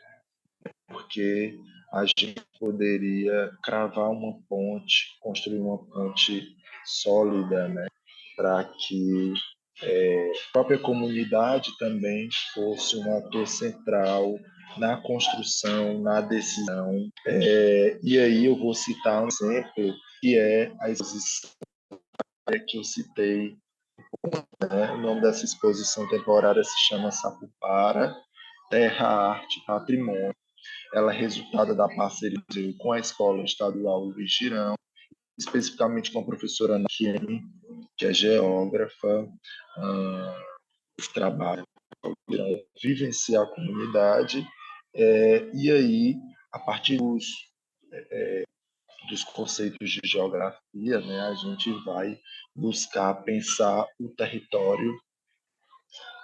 porque a gente poderia cravar uma ponte, construir uma ponte sólida, né? Para que a própria comunidade também fosse um ator central na construção, na decisão. E aí eu vou citar um exemplo, que é a exposição que eu citei, né? O nome dessa exposição temporária se chama Sapupara, Terra, Arte e Patrimônio. Ela é resultado da parceria com a Escola Estadual Luiz Girão, especificamente com a professora Ana Kiene, que é geógrafa, que trabalha, vivenciar a comunidade, e aí, a partir dos conceitos de geografia, né, a gente vai buscar pensar o território,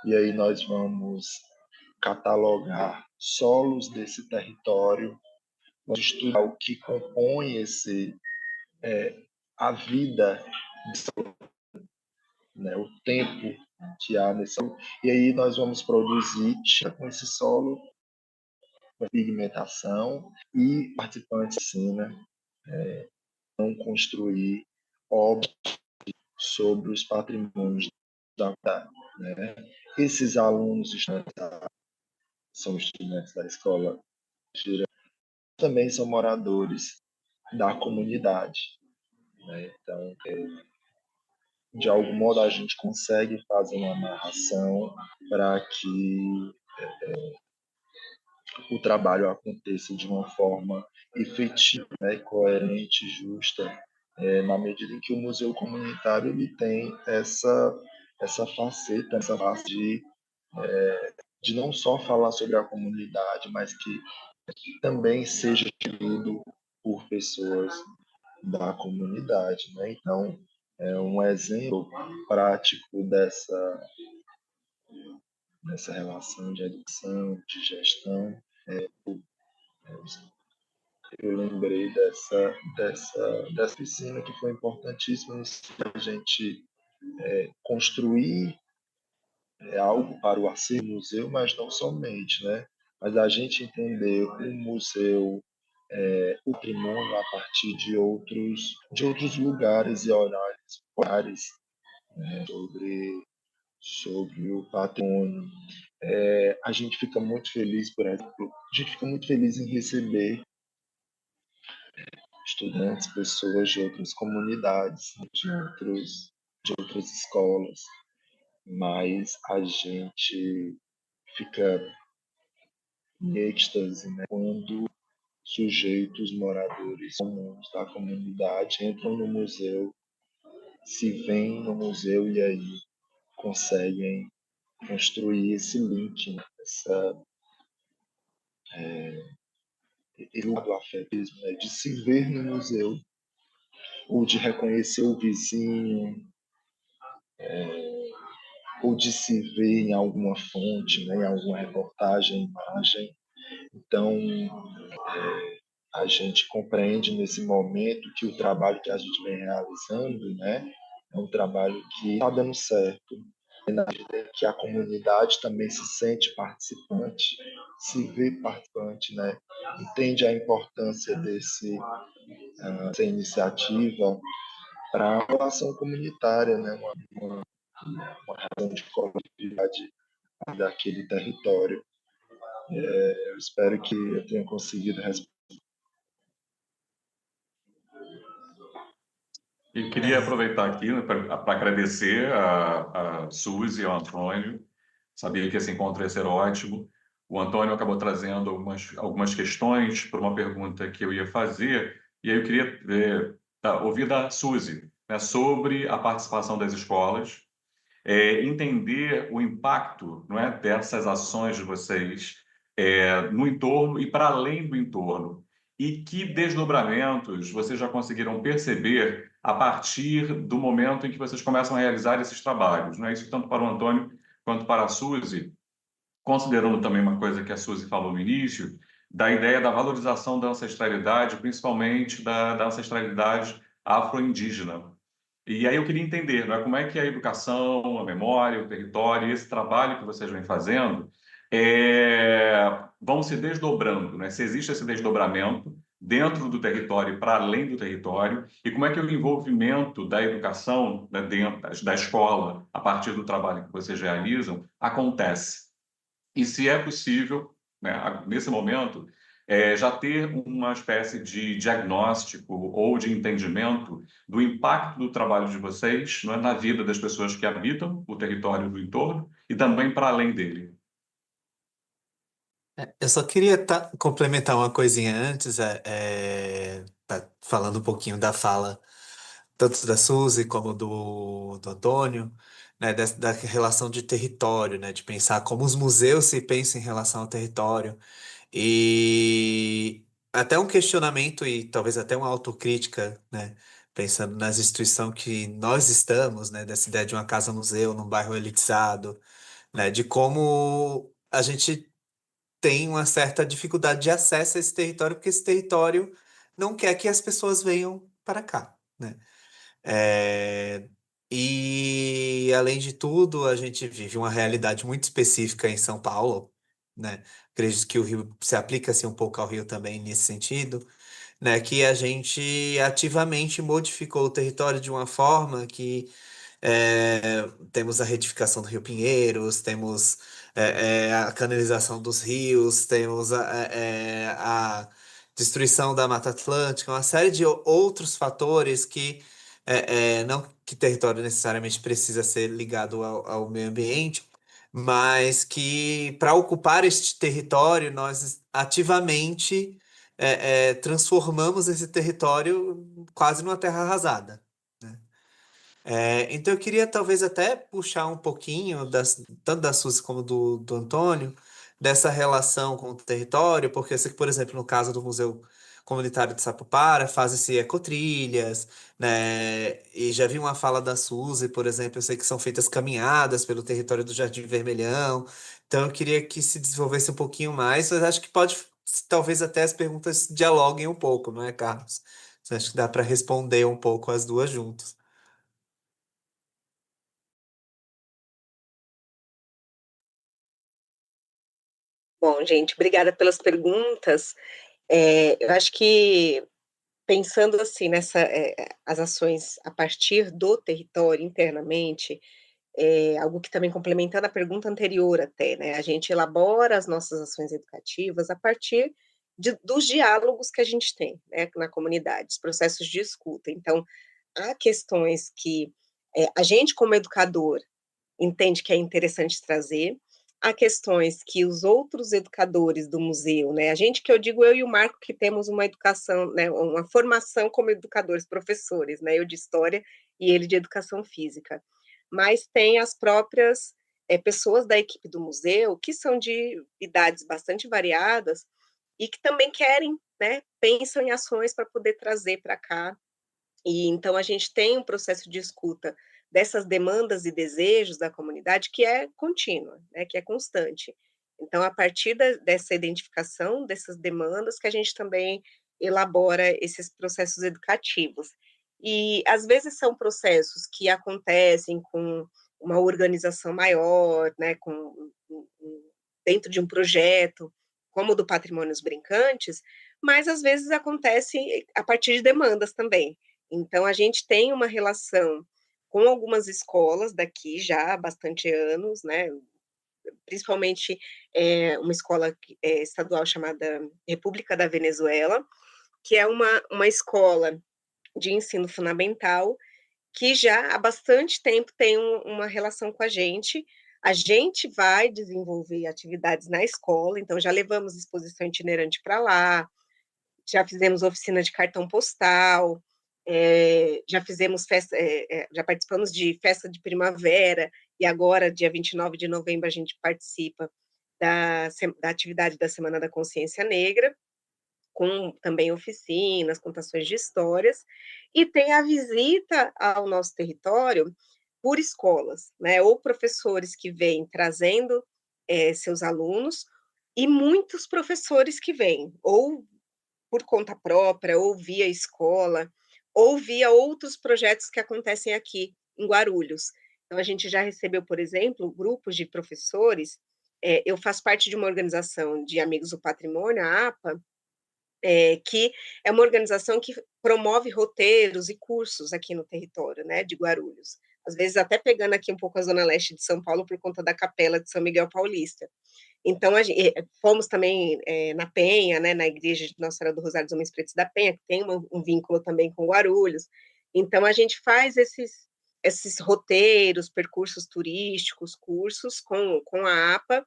e aí nós vamos catalogar solos desse território, vamos estudar o que compõe a vida, né, o tempo que há nesse solo, e aí nós vamos produzir com esse solo pigmentação e participantes assim, né, vão construir obras sobre os patrimônios da cidade, né? Esses alunos são estudantes da escola, também são moradores da comunidade, né? Então, de algum modo a gente consegue fazer uma narração para que o trabalho aconteça de uma forma efetiva, né, coerente, justa, na medida em que o museu comunitário ele tem essa faceta, essa face de não só falar sobre a comunidade, mas que também seja tido por pessoas da comunidade, né? Então, é um exemplo prático dessa relação de educação, de gestão. Eu lembrei dessa piscina que foi importantíssima para a gente construir algo para o acervo do museu, mas não somente, né? Mas a gente entender o museu, o patrimônio a partir de outros lugares e olhares, né? sobre o patrimônio. A gente fica muito feliz, por exemplo, a gente fica muito feliz em receber estudantes, pessoas de outras comunidades, de outras escolas, mas a gente fica em êxtase, né, quando sujeitos moradores comuns da comunidade entram no museu, se veem no museu e aí conseguem construir esse link, né, esse lado afetismo, né, de se ver no museu ou de reconhecer o vizinho, ou de se ver em alguma fonte, né, em alguma reportagem, imagem. Então, a gente compreende nesse momento que o trabalho que a gente vem realizando, né, é um trabalho que está dando certo, na medida em que a comunidade também se sente participante, se vê participante, né, entende a importância dessa iniciativa para a relação comunitária, né, uma razão de coletividade daquele território. Eu espero que eu tenha conseguido responder. E queria aproveitar aqui para agradecer a Suzy e ao Antônio. Sabia que esse encontro ia ser ótimo. O Antônio acabou trazendo algumas questões para uma pergunta que eu ia fazer, e aí eu queria ouvir da Suzy, né, sobre a participação das escolas, entender o impacto, não é, dessas ações de vocês no entorno e para além do entorno. E que desdobramentos vocês já conseguiram perceber a partir do momento em que vocês começam a realizar esses trabalhos, não é? Isso tanto para o Antônio quanto para a Suzy, considerando também uma coisa que a Suzy falou no início, da ideia da valorização da ancestralidade, principalmente da ancestralidade afro-indígena. E aí eu queria entender, não é, como é que a educação, a memória, o território, e esse trabalho que vocês vêm fazendo vão se desdobrando, né? Se existe esse desdobramento dentro do território e para além do território, e como é que o envolvimento da educação, né, dentro da escola, a partir do trabalho que vocês realizam, acontece. E se é possível, né, nesse momento, já ter uma espécie de diagnóstico ou de entendimento do impacto do trabalho de vocês, né, na vida das pessoas que habitam o território do entorno e também para além dele. Eu só queria complementar uma coisinha antes, falando um pouquinho da fala tanto da Suzy como do Antônio, né, da relação de território, né, de pensar como os museus se pensam em relação ao território. E até um questionamento e talvez até uma autocrítica, né, pensando nas instituições que nós estamos, né, dessa ideia de uma casa-museu num bairro elitizado, né, de como a gente tem uma certa dificuldade de acesso a esse território, porque esse território não quer que as pessoas venham para cá, né? É, e, além de tudo, a gente vive uma realidade muito específica em São Paulo, né? Acredito que o Rio se aplica assim, um pouco ao Rio também nesse sentido, né? Que a gente ativamente modificou o território de uma forma que temos a retificação do Rio Pinheiros, temos a canalização dos rios, temos a destruição da Mata Atlântica, uma série de outros fatores que não que território necessariamente precisa ser ligado ao meio ambiente, mas que para ocupar este território nós ativamente transformamos esse território quase numa terra arrasada, né? Então eu queria talvez até puxar um pouquinho, tanto da Suzy como do Antônio, dessa relação com o território, porque eu sei que, por exemplo, no caso do Museu Comunitário de Sapopara, fazem-se ecotrilhas, né? E já vi uma fala da Suzy, por exemplo, eu sei que são feitas caminhadas pelo território do Jardim Vermelhão, então eu queria que se desenvolvesse um pouquinho mais, mas acho que pode, talvez até as perguntas dialoguem um pouco, não é, Carlos? Você acha que dá para responder um pouco as duas juntas? Bom, gente, obrigada pelas perguntas. Eu acho que pensando assim as ações a partir do território internamente, algo que também complementando a pergunta anterior até, né? A gente elabora as nossas ações educativas a partir dos diálogos que a gente tem, né, na comunidade, os processos de escuta. Então, há questões que a gente, como educador, entende que é interessante trazer, há questões que os outros educadores do museu, né, a gente que eu digo eu e o Marco que temos uma educação, né, uma formação como educadores, professores, né, eu de história e ele de educação física, mas tem as próprias pessoas da equipe do museu que são de idades bastante variadas e que também querem, né, pensam em ações para poder trazer para cá e então a gente tem um processo de escuta dessas demandas e desejos da comunidade que é contínua, né, que é constante. Então, a partir dessa identificação dessas demandas que a gente também elabora esses processos educativos. E às vezes são processos que acontecem com uma organização maior, né, dentro de um projeto, como o do Patrimônios Brincantes, mas às vezes acontece a partir de demandas também. Então, a gente tem uma relação com algumas escolas daqui já há bastante anos, né? Principalmente uma escola estadual chamada República da Venezuela, que é uma escola de ensino fundamental que já há bastante tempo tem uma relação com a gente. A gente vai desenvolver atividades na escola, então já levamos exposição itinerante para lá, já fizemos oficina de cartão postal, já fizemos festa, já participamos de festa de primavera, e agora, dia 29 de novembro, a gente participa da atividade da Semana da Consciência Negra, com também oficinas, contações de histórias, e tem a visita ao nosso território por escolas, né? Ou professores que vêm trazendo seus alunos, e muitos professores que vêm, ou por conta própria, ou via escola, ou via outros projetos que acontecem aqui em Guarulhos. Então, a gente já recebeu, por exemplo, grupos de professores. Eu faço parte de uma organização de Amigos do Patrimônio, a APA, que é uma organização que promove roteiros e cursos aqui no território, né, de Guarulhos. Às vezes até pegando aqui um pouco a zona leste de São Paulo por conta da Capela de São Miguel Paulista. Então, fomos também na Penha, né, na igreja de Nossa Senhora do Rosário dos Homens Pretos da Penha, que tem um vínculo também com Guarulhos. Então, a gente faz esses roteiros, percursos turísticos, cursos com a APA,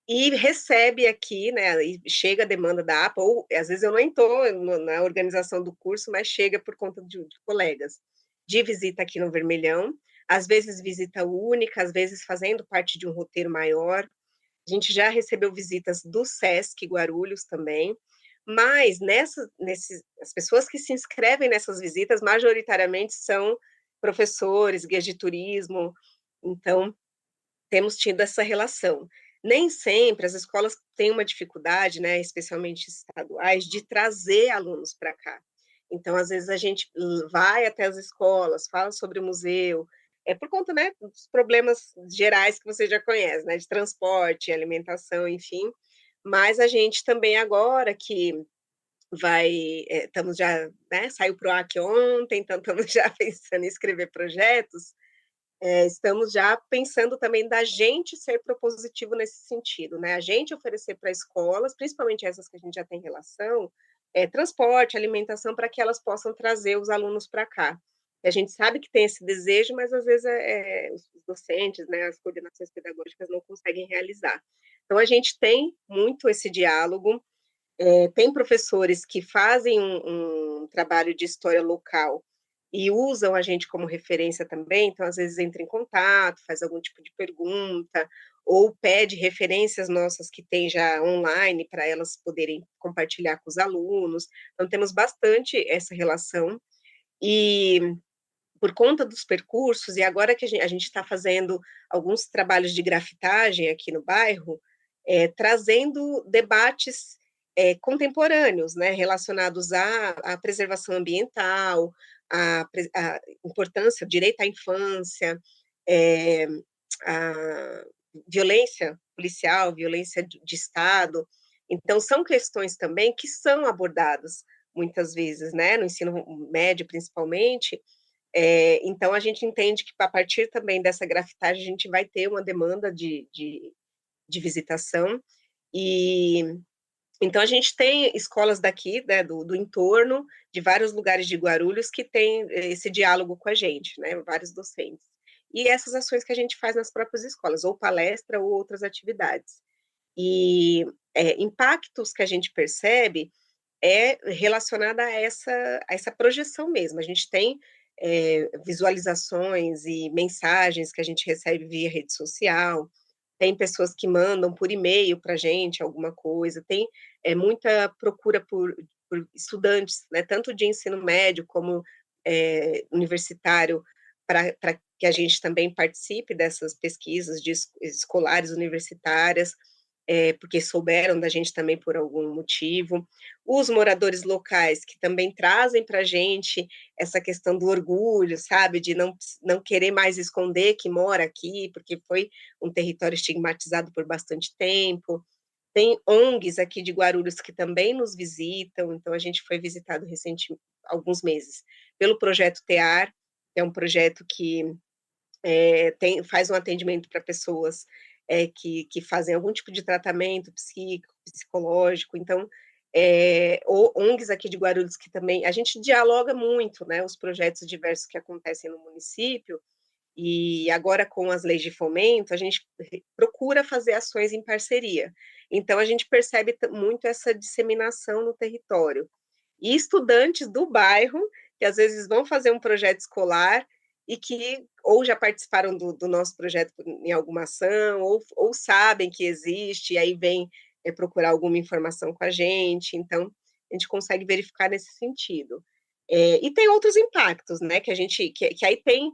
e recebe aqui, né, e chega a demanda da APA, ou às vezes eu nem estou na organização do curso, mas chega por conta de colegas, de visita aqui no Vermelhão, às vezes visita única, às vezes fazendo parte de um roteiro maior. A gente já recebeu visitas do SESC Guarulhos também, mas as pessoas que se inscrevem nessas visitas, majoritariamente são professores, guias de turismo, então temos tido essa relação. Nem sempre as escolas têm uma dificuldade, né, especialmente estaduais, de trazer alunos para cá. Então, às vezes, a gente vai até as escolas, fala sobre o museu, por conta, né, dos problemas gerais que você já conhece, né, de transporte, alimentação, enfim. Mas a gente também agora que estamos já, né, saiu o PROAC ontem, então estamos já pensando em escrever projetos. Estamos já pensando também da gente ser propositivo nesse sentido, né? A gente oferecer para escolas, principalmente essas que a gente já tem relação, transporte, alimentação, para que elas possam trazer os alunos para cá. E a gente sabe que tem esse desejo, mas às vezes os docentes, né, as coordenações pedagógicas não conseguem realizar. Então, a gente tem muito esse diálogo, tem professores que fazem um trabalho de história local e usam a gente como referência também, então, às vezes, entra em contato, faz algum tipo de pergunta, ou pede referências nossas que tem já online para elas poderem compartilhar com os alunos. Então, temos bastante essa relação. E por conta dos percursos, e agora que a gente está fazendo alguns trabalhos de grafitagem aqui no bairro, trazendo debates contemporâneos, né, relacionados à preservação ambiental, à importância, direito à infância, à violência policial, violência de Estado. Então, são questões também que são abordadas muitas vezes, né, no ensino médio, principalmente. Então, a gente entende que, a partir também dessa grafitagem, a gente vai ter uma demanda de visitação, e então a gente tem escolas daqui, né, do entorno, de vários lugares de Guarulhos, que tem esse diálogo com a gente, né, vários docentes. E essas ações que a gente faz nas próprias escolas, ou palestra, ou outras atividades. E impactos que a gente percebe relacionada a essa projeção mesmo. A gente tem visualizações e mensagens que a gente recebe via rede social, tem pessoas que mandam por e-mail para a gente alguma coisa, tem muita procura por estudantes, né, tanto de ensino médio como universitário, para que a gente também participe dessas pesquisas escolares universitárias, porque souberam da gente também por algum motivo. Os moradores locais, que também trazem para a gente essa questão do orgulho, sabe, de não querer mais esconder que mora aqui, porque foi um território estigmatizado por bastante tempo. Tem ONGs aqui de Guarulhos que também nos visitam, então a gente foi visitado recentemente, alguns meses, pelo Projeto TEAR, que é um projeto que faz um atendimento para pessoas que fazem algum tipo de tratamento psicológico. Então, ONGs aqui de Guarulhos que também, a gente dialoga muito, né, os projetos diversos que acontecem no município, e agora com as leis de fomento, a gente procura fazer ações em parceria. Então, a gente percebe muito essa disseminação no território. E estudantes do bairro, que às vezes vão fazer um projeto escolar, e que ou já participaram do nosso projeto em alguma ação, ou sabem que existe, e aí vem procurar alguma informação com a gente. Então, a gente consegue verificar nesse sentido. E tem outros impactos, né, que aí tem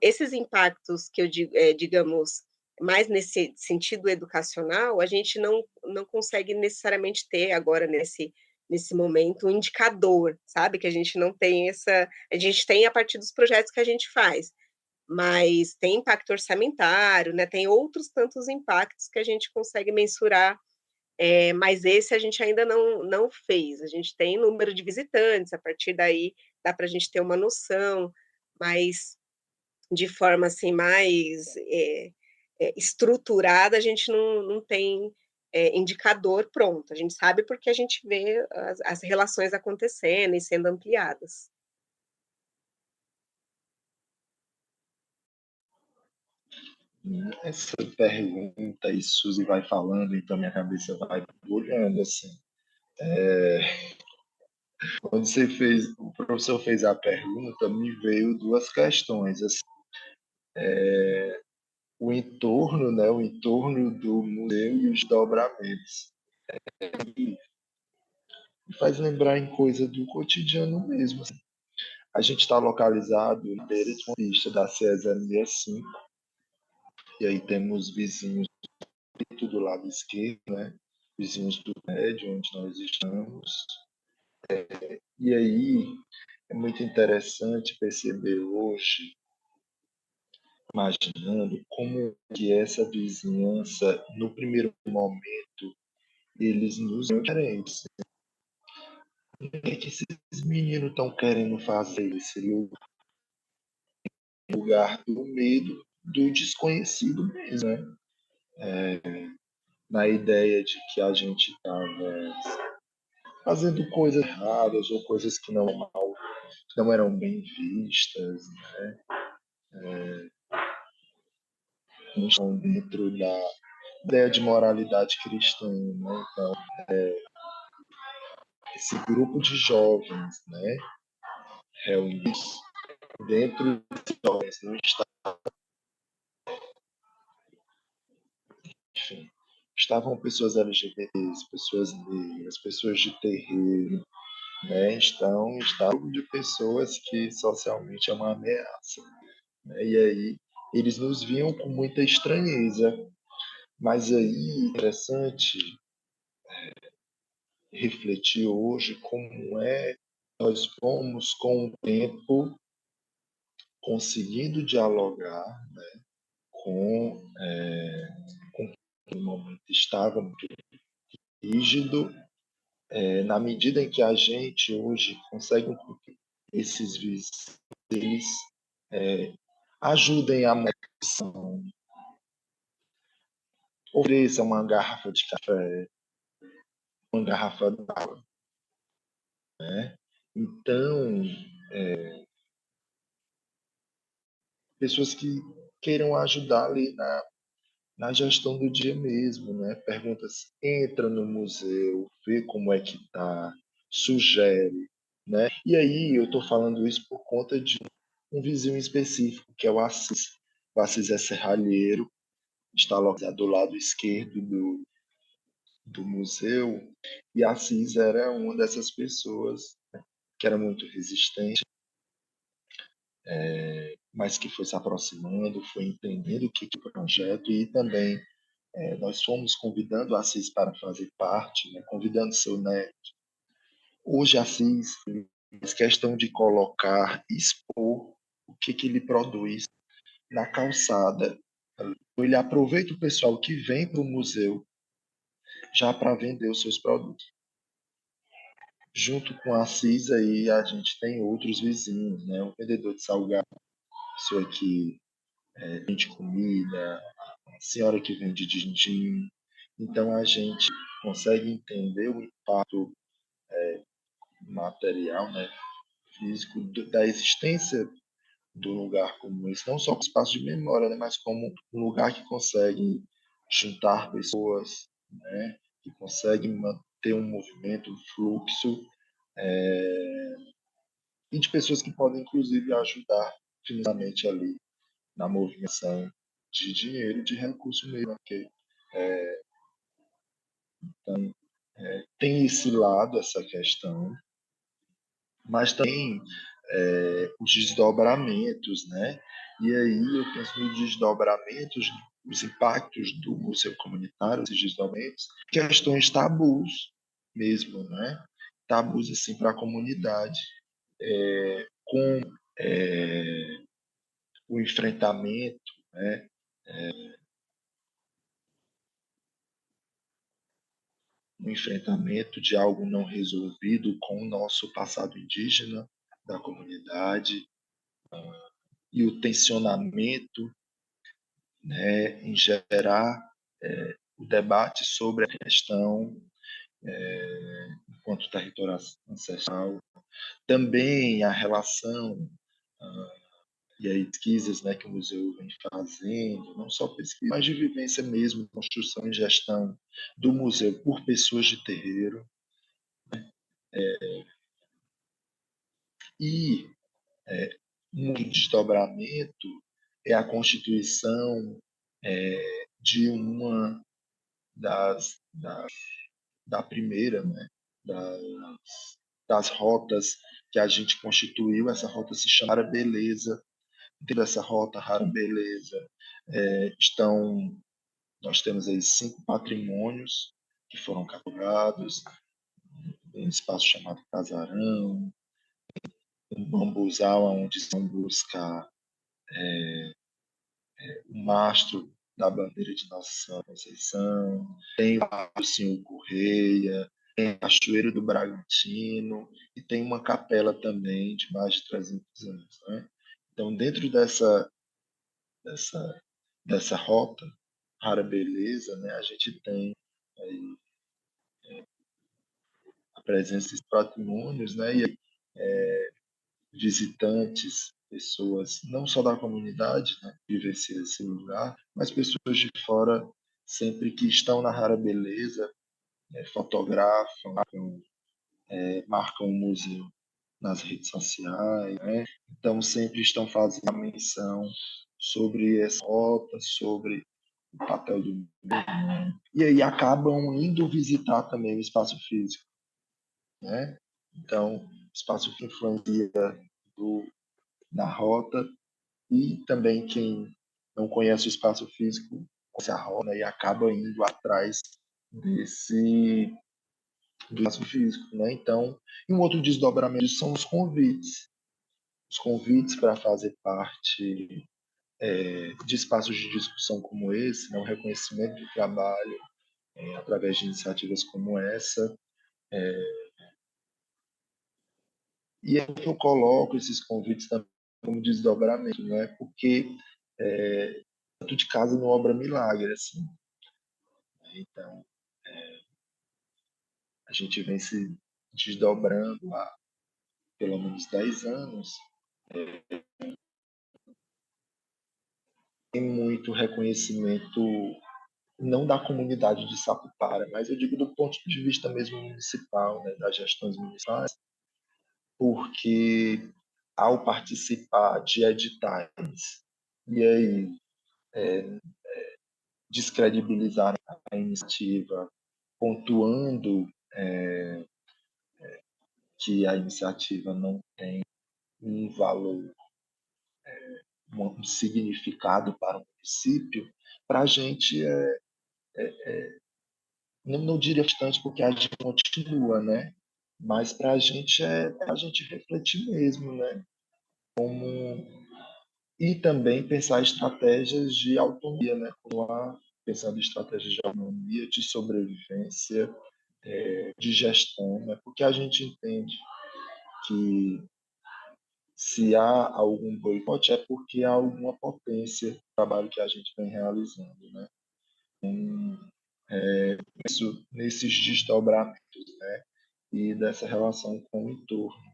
esses impactos que eu digo, digamos, mais nesse sentido educacional, a gente não consegue necessariamente ter agora nesse momento um indicador, sabe? Que a gente não tem a gente tem a partir dos projetos que a gente faz, mas tem impacto orçamentário, né? Tem outros tantos impactos que a gente consegue mensurar, mas esse a gente ainda não fez. A gente tem número de visitantes, a partir daí dá para a gente ter uma noção, mas de forma assim mais estruturada, a gente não tem indicador pronto. A gente sabe porque a gente vê as relações acontecendo e sendo ampliadas. Essa pergunta, e Suzy vai falando, então minha cabeça vai olhando assim. Quando o professor fez a pergunta, me veio duas questões. Assim, o entorno, né, o entorno do museu e os dobramentos. E me faz lembrar em coisa do cotidiano mesmo. Assim. A gente está localizado na beira de uma pista da CE 065, e aí temos vizinhos do lado esquerdo, né? Vizinhos do prédio onde nós estamos. E aí é muito interessante perceber hoje, imaginando como que essa vizinhança, no primeiro momento, eles nos são diferentes. O que é que esses meninos estão querendo fazer esse lugar do medo, do desconhecido mesmo, né? Na ideia de que a gente estava fazendo coisas erradas ou coisas que não eram bem vistas, não estão dentro da ideia de moralidade cristã, né? Então, esse grupo de jovens, né, reunidos dentro de jovens, não está, enfim, estavam pessoas LGBTs, pessoas negras, pessoas de terreiro, né? Estavam de pessoas que socialmente é uma ameaça, né? E aí eles nos viam com muita estranheza, mas aí é interessante refletir hoje como nós fomos com o tempo conseguindo dialogar, né, com que no momento estava muito rígido, na medida em que a gente hoje consegue que esses vícios eles ajudem a motivação, ofereça uma garrafa de café, uma garrafa d'água, né? Então, pessoas que queiram ajudar ali na gestão do dia mesmo, né? Perguntas, entra no museu, vê como é que tá, sugere, né? E aí eu estou falando isso por conta de um vizinho específico, que é o Assis. O Assis é serralheiro, está localizado do lado esquerdo do museu, e Assis era uma dessas pessoas, né, que era muito resistente, mas que foi se aproximando, foi entendendo o que é o projeto, e também nós fomos convidando Assis para fazer parte, né, convidando seu neto. Hoje Assis faz questão de colocar, expor o que ele produz na calçada. Ele aproveita o pessoal que vem para o museu já para vender os seus produtos. Junto com a Assis, aí a gente tem outros vizinhos, né? Um vendedor de salgado, pessoa que vende comida, a senhora que vende din-din. Então a gente consegue entender o impacto material, né, físico da existência do lugar como esse, não só como espaço de memória, né, mas como um lugar que consegue juntar pessoas, né, que consegue manter um movimento, um fluxo, e de pessoas que podem, inclusive, ajudar financeiramente ali na movimentação de dinheiro, de recurso mesmo, porque tem esse lado, essa questão, mas também os desdobramentos, né? E aí eu penso nos desdobramentos, os impactos do museu comunitário, esses desdobramentos, questões tabus mesmo, né? Tabus assim para a comunidade, com o enfrentamento, né? O enfrentamento de algo não resolvido com o nosso passado indígena da comunidade e o tensionamento, né, em gerar o debate sobre a questão enquanto território ancestral, também a relação e aí pesquisas, né, que o museu vem fazendo, não só pesquisa, mas de vivência mesmo, construção e gestão do museu por pessoas de terreiro. E um desdobramento é a constituição de uma da primeira, né, das rotas que a gente constituiu. Essa rota se chama Rara Beleza. Dentro dessa rota Rara Beleza nós temos aí 5 patrimônios que foram catalogados, um espaço chamado Casarão, um bambuzal onde vão buscar o mastro da bandeira de Nossa Senhora Conceição, tem o Senhor Correia, tem a Cachoeira do Bragantino e tem uma capela também de mais de 300 anos. Né? Então, dentro dessa rota, Rara Beleza, né, a gente tem aí a presença desses patrimônios, né, e visitantes, pessoas não só da comunidade, né, vivenciam esse lugar, mas pessoas de fora sempre que estão na Rara Beleza, fotografam, marcam o museu nas redes sociais, né? Então sempre estão fazendo a menção sobre essa rota, sobre o papel do museu, e aí acabam indo visitar também o espaço físico, né? Então, o espaço físico influencia na rota e também quem não conhece o espaço físico conhece a rota, né? E acaba indo atrás desse do espaço físico, né? Então, e um outro desdobramento são os convites para fazer parte de espaços de discussão como esse, né? O reconhecimento do trabalho através de iniciativas como essa. E é que eu coloco esses convites também como desdobramento, né? Porque tanto de casa não obra milagre, assim. Então, a gente vem se desdobrando há pelo menos 10 anos. Tem muito reconhecimento, não da comunidade de Sapupara, mas eu digo do ponto de vista mesmo municipal, né, das gestões municipais, porque ao participar de editais e aí descredibilizar a iniciativa, pontuando que a iniciativa não tem um valor, um significado para o município, para a gente não diria bastante, porque a gente continua, né? Mas para a gente a gente refletir mesmo, né? E também pensar estratégias de autonomia, né? Continuar pensando em estratégias de autonomia, de sobrevivência, de gestão, né? Porque a gente entende que se há algum boicote é porque há alguma potência no trabalho que a gente vem realizando, né? Isso, nesses desdobramentos, né? E dessa relação com o entorno.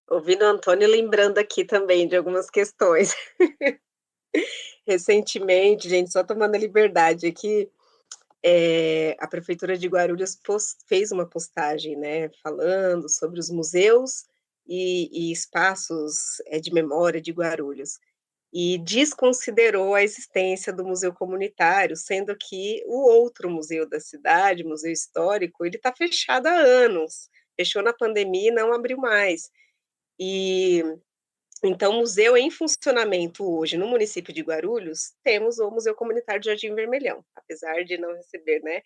Ouvindo o Antônio, lembrando aqui também de algumas questões. Recentemente, gente, só tomando a liberdade aqui, a Prefeitura de Guarulhos fez uma postagem, né, falando sobre os museus e espaços de memória de Guarulhos. e desconsiderou a existência do museu comunitário, sendo que o outro museu da cidade, museu histórico, ele está fechado há anos, fechou na pandemia e não abriu mais. E então, museu em funcionamento hoje no município de Guarulhos, temos o Museu Comunitário de Jardim Vermelhão, apesar de não receber, né,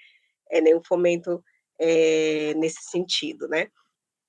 nenhum fomento nesse sentido, né?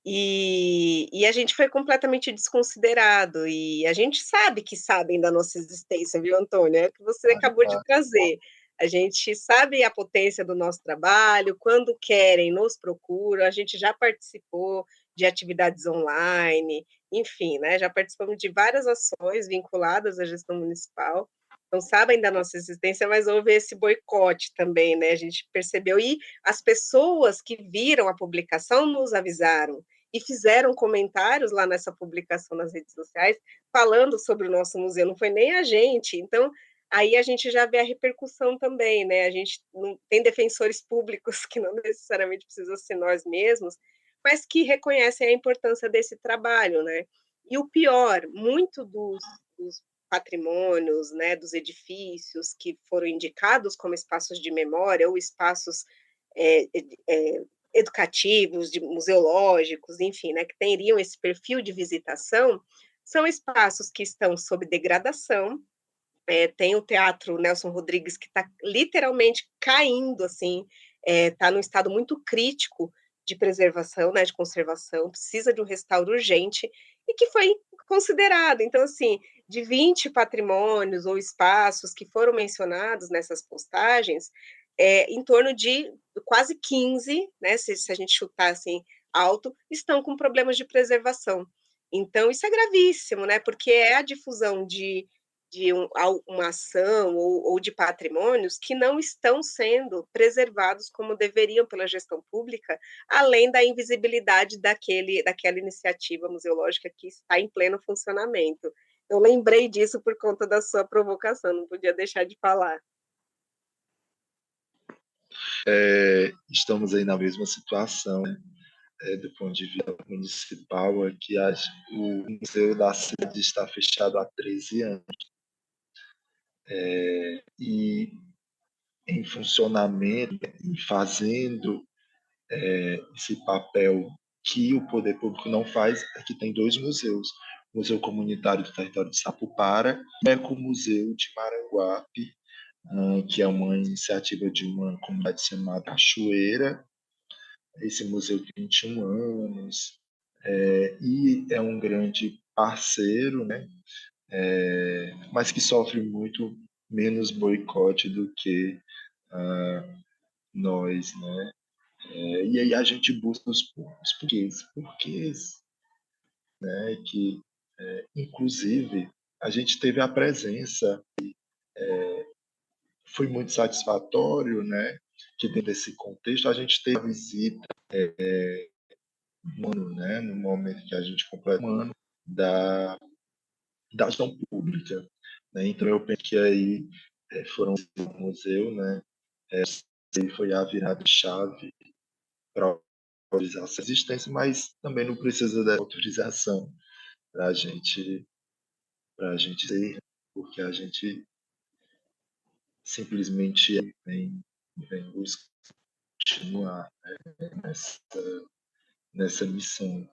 E a gente foi completamente desconsiderado, e a gente sabe que sabem da nossa existência, viu, Antônio? É o que você acabou de trazer. A gente sabe a potência do nosso trabalho, quando querem, nos procuram, a gente já participou de atividades online, enfim, né? Já participamos de várias ações vinculadas à gestão municipal, então sabem da nossa existência, mas houve esse boicote também, né? A gente percebeu, e as pessoas que viram a publicação nos avisaram, e fizeram comentários lá nessa publicação nas redes sociais, falando sobre o nosso museu, não foi nem a gente. Então, aí a gente já vê a repercussão também, né? A gente não tem defensores públicos, que não necessariamente precisa ser nós mesmos, mas que reconhecem a importância desse trabalho, né? E o pior, muito dos patrimônios, né, dos edifícios que foram indicados como espaços de memória ou espaços educativos, museológicos, enfim, né, que teriam esse perfil de visitação, são espaços que estão sob degradação. Tem o Teatro Nelson Rodrigues, que está literalmente caindo, assim, está num estado muito crítico de preservação, né, de conservação, precisa de um restauro urgente, e que foi considerado. Então, assim, de 20 patrimônios ou espaços que foram mencionados nessas postagens, em torno de quase 15, né, se a gente chutar assim alto, estão com problemas de preservação. Então, isso é gravíssimo, né, porque é a difusão de uma ação ou de patrimônios que não estão sendo preservados como deveriam pela gestão pública, além da invisibilidade daquela iniciativa museológica que está em pleno funcionamento. Eu lembrei disso por conta da sua provocação, não podia deixar de falar. Estamos aí na mesma situação, né? Do ponto de vista municipal, aqui o Museu da Cidade está fechado há 13 anos. E em funcionamento, em fazendo esse papel que o poder público não faz, aqui tem 2 museus. O Museu Comunitário do Território de Sapupara e o Ecomuseu de Maranguape, que é uma iniciativa de uma comunidade chamada Cachoeira. Esse museu tem 21 anos e é um grande parceiro, né? Mas que sofre muito menos boicote do que nós, né? E aí a gente busca os porquês, né? Que, inclusive, a gente teve a presença, foi muito satisfatório, né? Que dentro desse contexto a gente teve a visita né? No momento que a gente completa um ano da gestão pública, né? Então eu penso que aí foram o museu, né? Aí foi a virada de chave para autorizar essa existência, mas também não precisa da autorização para a gente ser, porque a gente simplesmente vem buscar continuar nessa missão.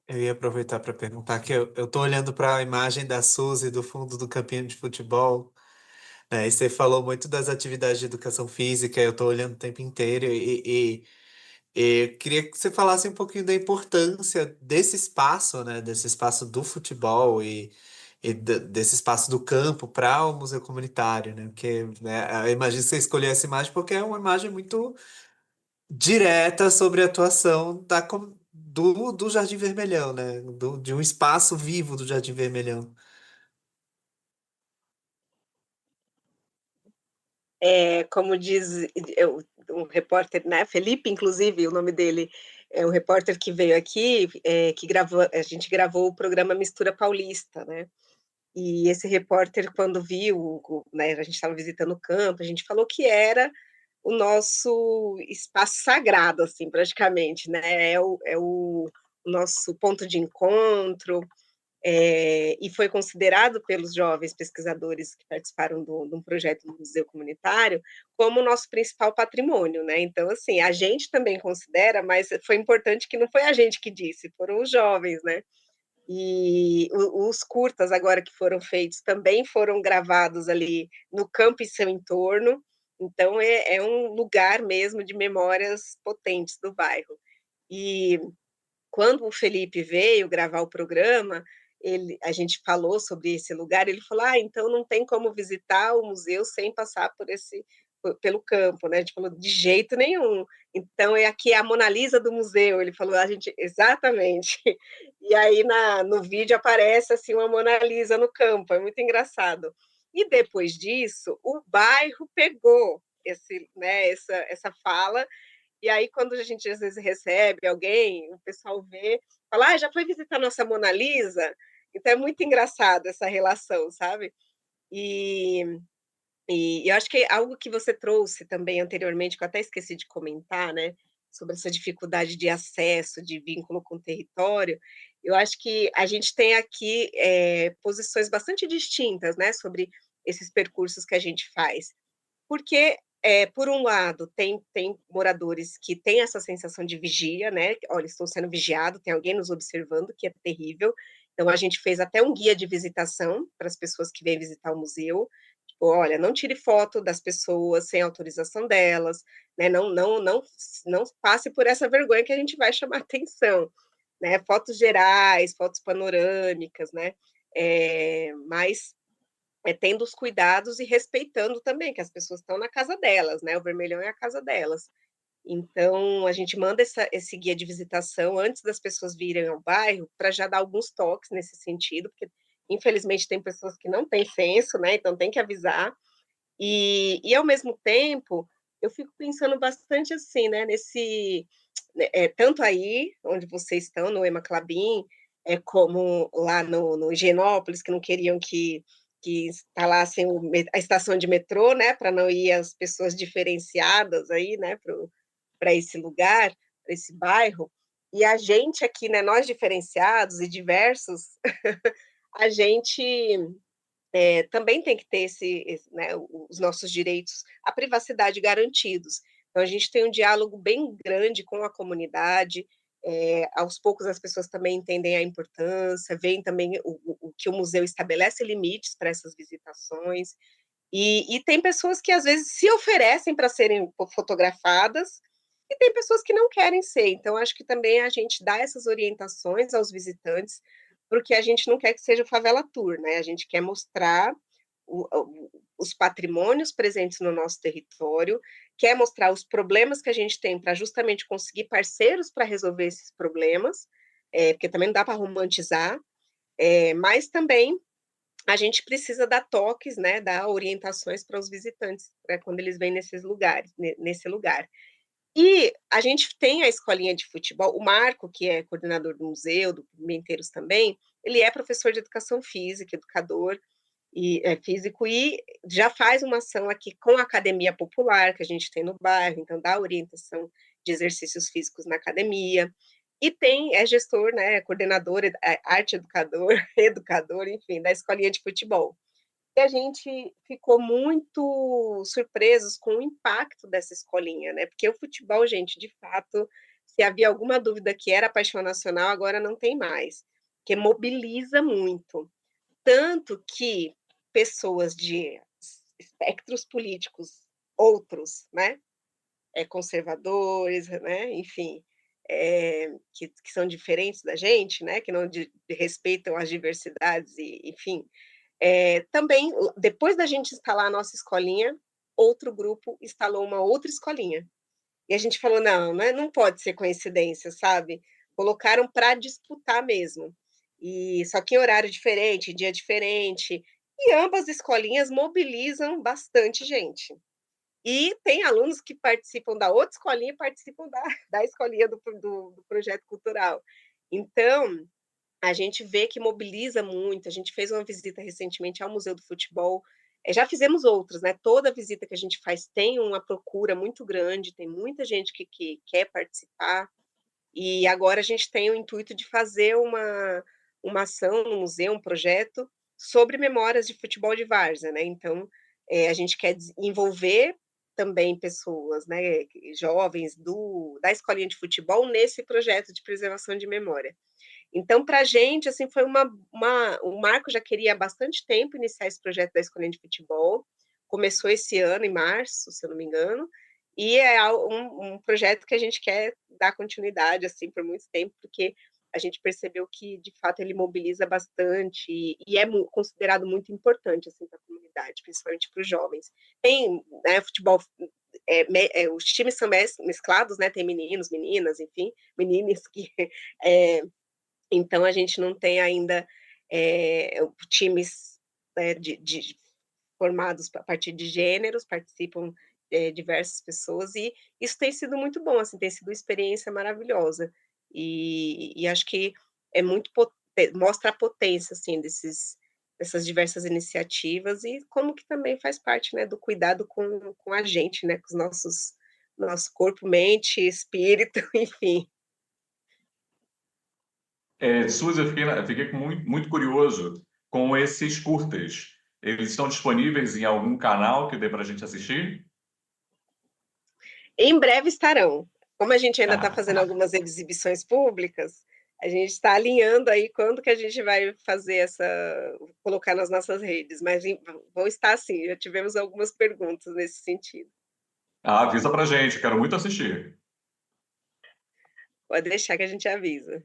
Eu ia aproveitar para perguntar que eu estou olhando para a imagem da Suzy do fundo do campinho de futebol, né? E você falou muito das atividades de educação física, eu estou olhando o tempo inteiro e queria que você falasse um pouquinho da importância desse espaço, né? Desse espaço do futebol desse espaço do campo para o museu comunitário, né? Porque, né, eu imagino que você escolheu essa imagem porque é uma imagem muito direta sobre a atuação do Jardim Vermelhão, né? De um espaço vivo do Jardim Vermelhão. Como diz um repórter, né, Felipe, inclusive, o nome dele é um repórter que veio aqui, que a gente gravou o programa Mistura Paulista, né? E esse repórter, quando viu, né, a gente estava visitando o campo, a gente falou que era o nosso espaço sagrado, assim, praticamente, né? É o nosso ponto de encontro, e foi considerado pelos jovens pesquisadores que participaram de um projeto do Museu Comunitário como o nosso principal patrimônio, né? Então, assim, a gente também considera, mas foi importante que não foi a gente que disse, foram os jovens, né? E os curtas agora que foram feitos também foram gravados ali no campo e seu entorno, então é um lugar mesmo de memórias potentes do bairro. E quando o Felipe veio gravar o programa, a gente falou sobre esse lugar, ele falou: então não tem como visitar o museu sem passar pelo campo, né? A gente falou: de jeito nenhum. Então é aqui a Mona Lisa do museu. Ele falou: a gente exatamente. E aí no vídeo aparece assim uma Mona Lisa no campo, é muito engraçado. E depois disso, o bairro pegou essa fala. E aí, quando a gente às vezes recebe alguém, o pessoal vê, fala: já foi visitar nossa Mona Lisa? Então é muito engraçado essa relação, sabe? E eu acho que algo que você trouxe também anteriormente, que eu até esqueci de comentar, né? Sobre essa dificuldade de acesso, de vínculo com o território, eu acho que a gente tem aqui posições bastante distintas, né? Sobre esses percursos que a gente faz. Porque, por um lado, tem moradores que têm essa sensação de vigia, né? Olha, estou sendo vigiado, tem alguém nos observando, que é terrível. Então, a gente fez até um guia de visitação para as pessoas que vêm visitar o museu. Tipo, olha, não tire foto das pessoas sem autorização delas, né? Não passe por essa vergonha que a gente vai chamar atenção, né? Fotos gerais, fotos panorâmicas, né? Mas tendo os cuidados e respeitando também, que as pessoas estão na casa delas, né? O Vermelhão é a casa delas. Então, a gente manda esse guia de visitação antes das pessoas virem ao bairro, para já dar alguns toques nesse sentido, porque, infelizmente, tem pessoas que não têm senso, né? Então, tem que avisar. E ao mesmo tempo, eu fico pensando bastante assim, né? Tanto aí, onde vocês estão, no Ema Clabin, como lá no Higienópolis, que não queriam que instalassem a estação de metrô, né, para não ir as pessoas diferenciadas aí, né, para esse lugar, para esse bairro. E a gente aqui, né, nós diferenciados e diversos, a gente também tem que ter né, os nossos direitos à privacidade garantidos. Então, a gente tem um diálogo bem grande com a comunidade, aos poucos as pessoas também entendem a importância, veem também o que o museu estabelece limites para essas visitações, e tem pessoas que às vezes se oferecem para serem fotografadas, e tem pessoas que não querem ser. Então, acho que também a gente dá essas orientações aos visitantes, porque a gente não quer que seja o Favela Tour, né? A gente quer mostrar os patrimônios presentes no nosso território, quer mostrar os problemas que a gente tem para justamente conseguir parceiros para resolver esses problemas, porque também não dá para romantizar, mas também a gente precisa dar toques, né, dar orientações para os visitantes, para quando eles vêm nesses lugares, nesse lugar. E a gente tem a escolinha de futebol, o Marco, que é coordenador do museu, do Pimenteiros também, ele é professor de educação física, educador e físico, e já faz uma ação aqui com a academia popular que a gente tem no bairro, então dá orientação de exercícios físicos na academia, e é gestor, né, coordenador, arte educador, educador, enfim, da escolinha de futebol. E a gente ficou muito surpresos com o impacto dessa escolinha, né? Porque o futebol, gente, de fato, se havia alguma dúvida que era paixão nacional, agora não tem mais, porque mobiliza muito. Tanto que pessoas de espectros políticos outros, né? Conservadores, né? Enfim, que são diferentes da gente, né? Que não respeitam as diversidades, enfim. Também, depois da gente instalar a nossa escolinha, outro grupo instalou uma outra escolinha. E a gente falou, não pode ser coincidência, sabe? Colocaram para disputar mesmo. E só que em horário diferente, dia diferente. E ambas escolinhas mobilizam bastante gente. E tem alunos que participam da outra escolinha e participam da escolinha do projeto cultural. Então, a gente vê que mobiliza muito. A gente fez uma visita recentemente ao Museu do Futebol, já fizemos outras, né? Toda visita que a gente faz tem uma procura muito grande, tem muita gente que quer participar, E agora a gente tem o intuito de fazer uma ação no museu, um projeto sobre memórias de futebol de várzea, né? Então, a gente quer envolver também pessoas, né, jovens da escolinha de futebol nesse projeto de preservação de memória. Então, para a gente, assim, foi um marco, já queria há bastante tempo iniciar esse projeto da escolinha de futebol, começou esse ano, em março, se eu não me engano, e é um projeto que a gente quer dar continuidade, assim, por muito tempo, porque a gente percebeu que, de fato, ele mobiliza bastante e é considerado muito importante, assim, para a comunidade, principalmente para os jovens. Tem, né, futebol, os times são mesclados, né, tem meninos, meninas, enfim, meninas que... Então, a gente não tem ainda times, né, formados a partir de gêneros, participam diversas pessoas, e isso tem sido muito bom, assim, tem sido uma experiência maravilhosa. E acho que é muito mostra a potência, assim, dessas diversas iniciativas, e como que também faz parte, né, do cuidado com a gente, né, com nosso corpo, mente, espírito, enfim. Suzy, eu fiquei muito curioso com esses curtas. Eles estão disponíveis em algum canal que dê para a gente assistir? Em breve estarão. Como a gente ainda está fazendo Ah, algumas exibições públicas, a gente está alinhando aí quando que a gente vai fazer colocar nas nossas redes, mas vão estar sim, já tivemos algumas perguntas nesse sentido. avisa para a gente, quero muito assistir. Pode deixar que a gente avisa.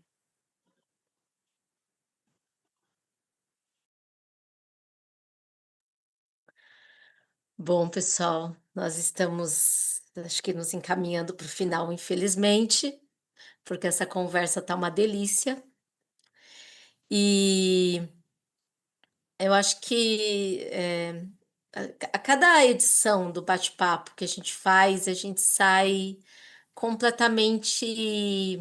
Bom, pessoal, nós estamos, acho que nos encaminhando para o final, infelizmente, porque essa conversa tá uma delícia. E eu acho que a cada edição do bate-papo que a gente faz, a gente sai completamente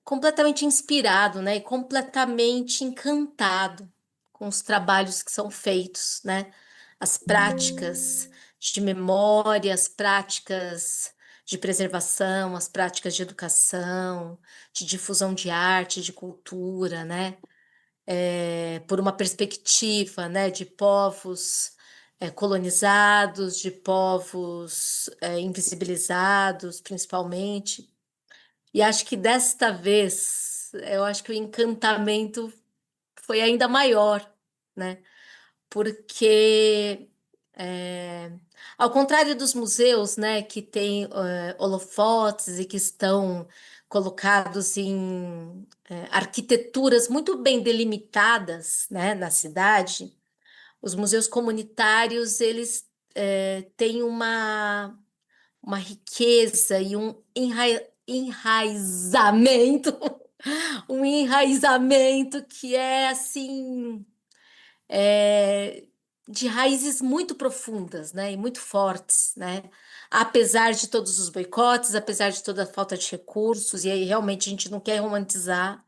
completamente inspirado, né? E completamente encantado com os trabalhos que são feitos, né? As práticas de memória, as práticas de preservação, as práticas de educação, de difusão de arte, de cultura, né? Por uma perspectiva, né, de povos colonizados, de povos invisibilizados, principalmente. E acho que desta vez, eu acho que o encantamento foi ainda maior, né? Porque, ao contrário dos museus, né, que têm holofotes e que estão colocados em arquiteturas muito bem delimitadas, né, na cidade, os museus comunitários, eles têm uma riqueza e um enraizamento, um enraizamento que é assim, é, de raízes muito profundas, né, e muito fortes, né, apesar de todos os boicotes, apesar de toda a falta de recursos, e aí realmente a gente não quer romantizar,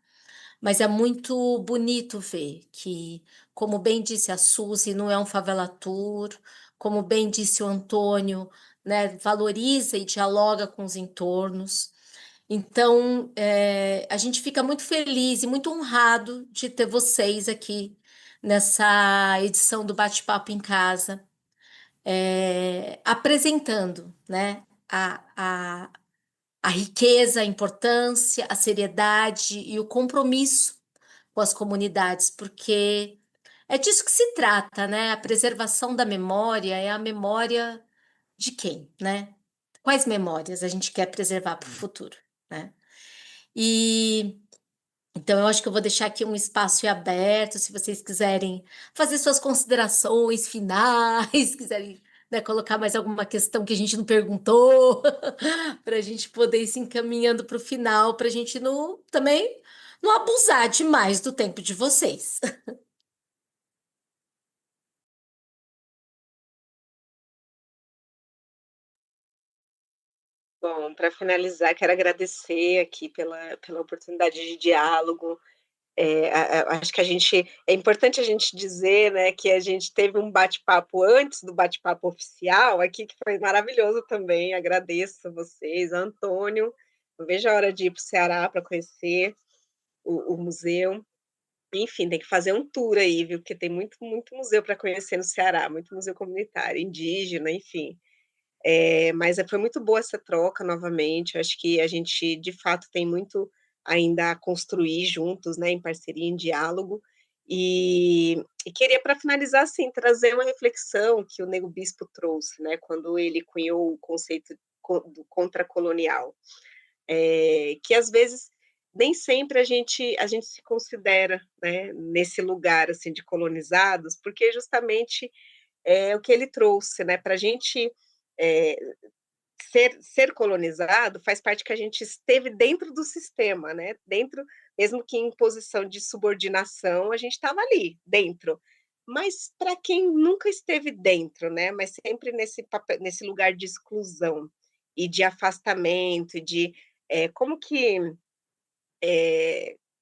mas é muito bonito ver que, como bem disse a Suzy, não é um favela tour, como bem disse o Antônio, né, valoriza e dialoga com os entornos. Então, a gente fica muito feliz e muito honrado de ter vocês aqui nessa edição do Bate-Papo em Casa, apresentando, né, a riqueza, a importância, a seriedade e o compromisso com as comunidades, porque é disso que se trata, né? A preservação da memória é a memória de quem, né? Quais memórias a gente quer preservar para o futuro, né? E então eu acho que eu vou deixar aqui um espaço aberto, se vocês quiserem fazer suas considerações finais, quiserem, né, colocar mais alguma questão que a gente não perguntou, para a gente poder ir se encaminhando para o final, para a gente também não abusar demais do tempo de vocês. Bom, para finalizar, quero agradecer aqui pela oportunidade de diálogo. Acho que é importante a gente dizer, né, que a gente teve um bate-papo antes do bate-papo oficial aqui, que foi maravilhoso também. Agradeço a vocês, Antônio. Não vejo a hora de ir para o Ceará para conhecer o museu. Enfim, tem que fazer um tour aí, viu? Porque tem muito, muito museu para conhecer no Ceará, muito museu comunitário, indígena, enfim. Mas foi muito boa essa troca novamente. Acho que a gente, de fato, tem muito ainda a construir juntos, né, em parceria, em diálogo. E queria, para finalizar, assim, trazer uma reflexão que o Nego Bispo trouxe, né, quando ele cunhou o conceito do contracolonial, que às vezes nem sempre a gente se considera, né, nesse lugar assim de colonizados, porque justamente é o que ele trouxe, né, para a gente é, ser colonizado faz parte que a gente esteve dentro do sistema, né? Dentro, mesmo que em posição de subordinação, a gente estava ali, dentro. Mas para quem nunca esteve dentro, né? Mas sempre nesse lugar de exclusão e de afastamento, e de é, como que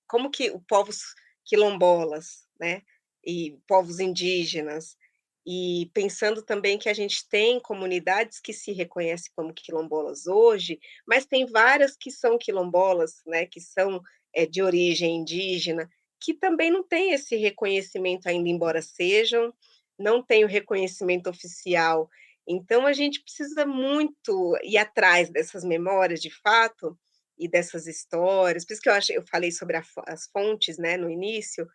como que os povos quilombolas, né? E povos indígenas, e pensando também que a gente tem comunidades que se reconhecem como quilombolas hoje, mas tem várias que são quilombolas, né, que são de origem indígena, que também não têm esse reconhecimento ainda, embora sejam, não tem o reconhecimento oficial. Então, a gente precisa muito ir atrás dessas memórias, de fato, e dessas histórias. Por isso que eu falei sobre as fontes, né, no início,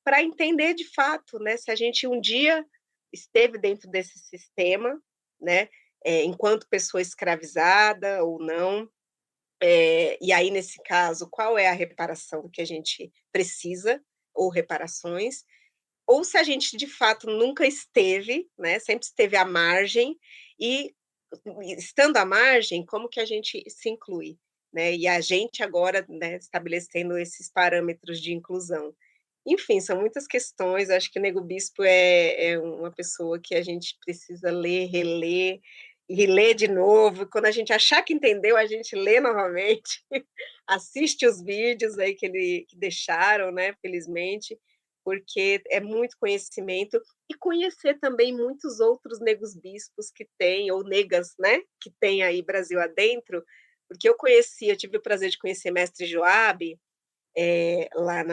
para entender de fato, né, se a gente um dia esteve dentro desse sistema, né, enquanto pessoa escravizada ou não, e aí, nesse caso, qual é a reparação que a gente precisa, ou reparações, ou se a gente, de fato, nunca esteve, né, sempre esteve à margem, e estando à margem, como que a gente se inclui, né, e a gente agora, né, estabelecendo esses parâmetros de inclusão. Enfim, são muitas questões. Acho que o Nego Bispo é uma pessoa que a gente precisa ler, reler e reler de novo. Quando a gente achar que entendeu, a gente lê novamente, assiste os vídeos aí que deixaram, né, felizmente, porque é muito conhecimento, e conhecer também muitos outros negos bispos que tem, ou negas, né, que tem aí Brasil adentro, porque eu tive o prazer de conhecer Mestre Joabe, lá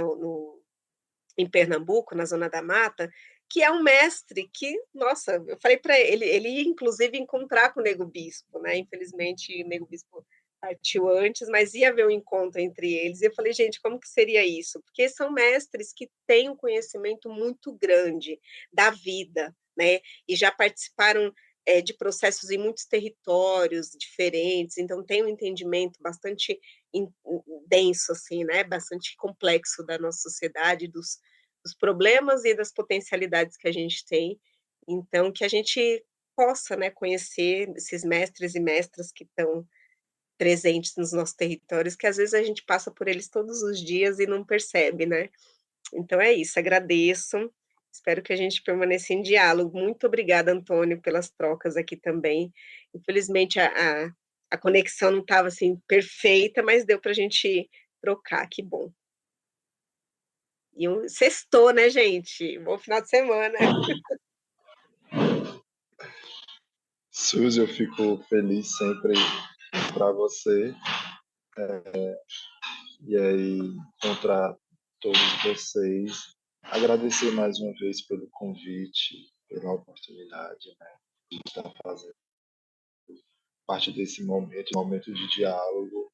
em Pernambuco, na Zona da Mata, que é um mestre que, nossa, eu falei para ele ia inclusive encontrar com o Nego Bispo, né? Infelizmente, o Nego Bispo partiu antes, mas ia haver um encontro entre eles. E eu falei, gente, como que seria isso? Porque são mestres que têm um conhecimento muito grande da vida, né? E já participaram de processos em muitos territórios diferentes, então tem um entendimento bastante denso, assim, né? Bastante complexo da nossa sociedade, dos problemas e das potencialidades que a gente tem. Então, que a gente possa, né, conhecer esses mestres e mestras que estão presentes nos nossos territórios, que às vezes a gente passa por eles todos os dias e não percebe, né? Então é isso, agradeço. Espero que a gente permaneça em diálogo. Muito obrigada, Antônio, pelas trocas aqui também. Infelizmente, a conexão não estava assim perfeita, mas deu para a gente trocar, que bom. E sextou, né, gente? Bom final de semana. Suzy, eu fico feliz sempre para você. E aí, encontrar todos vocês. Agradecer mais uma vez pelo convite, pela oportunidade, né, de estar fazendo parte desse momento de diálogo.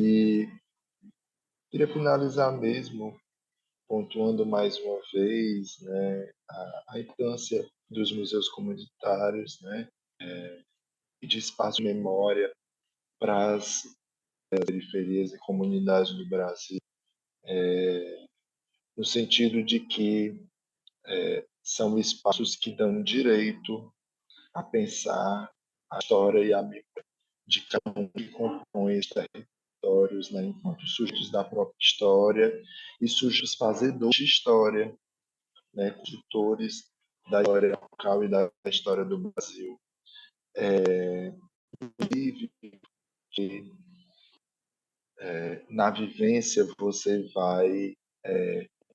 E queria finalizar mesmo pontuando mais uma vez, né, a importância dos museus comunitários, né, e de espaço de memória para as periferias e comunidades do Brasil, no sentido de que são espaços que dão direito a pensar a história e a memória de cada um que compõe esses territórios, né, enquanto sujeitos da própria história e sujeitos fazedores de história, né, construtores da história local e da história do Brasil. Inclusive, que na vivência você vai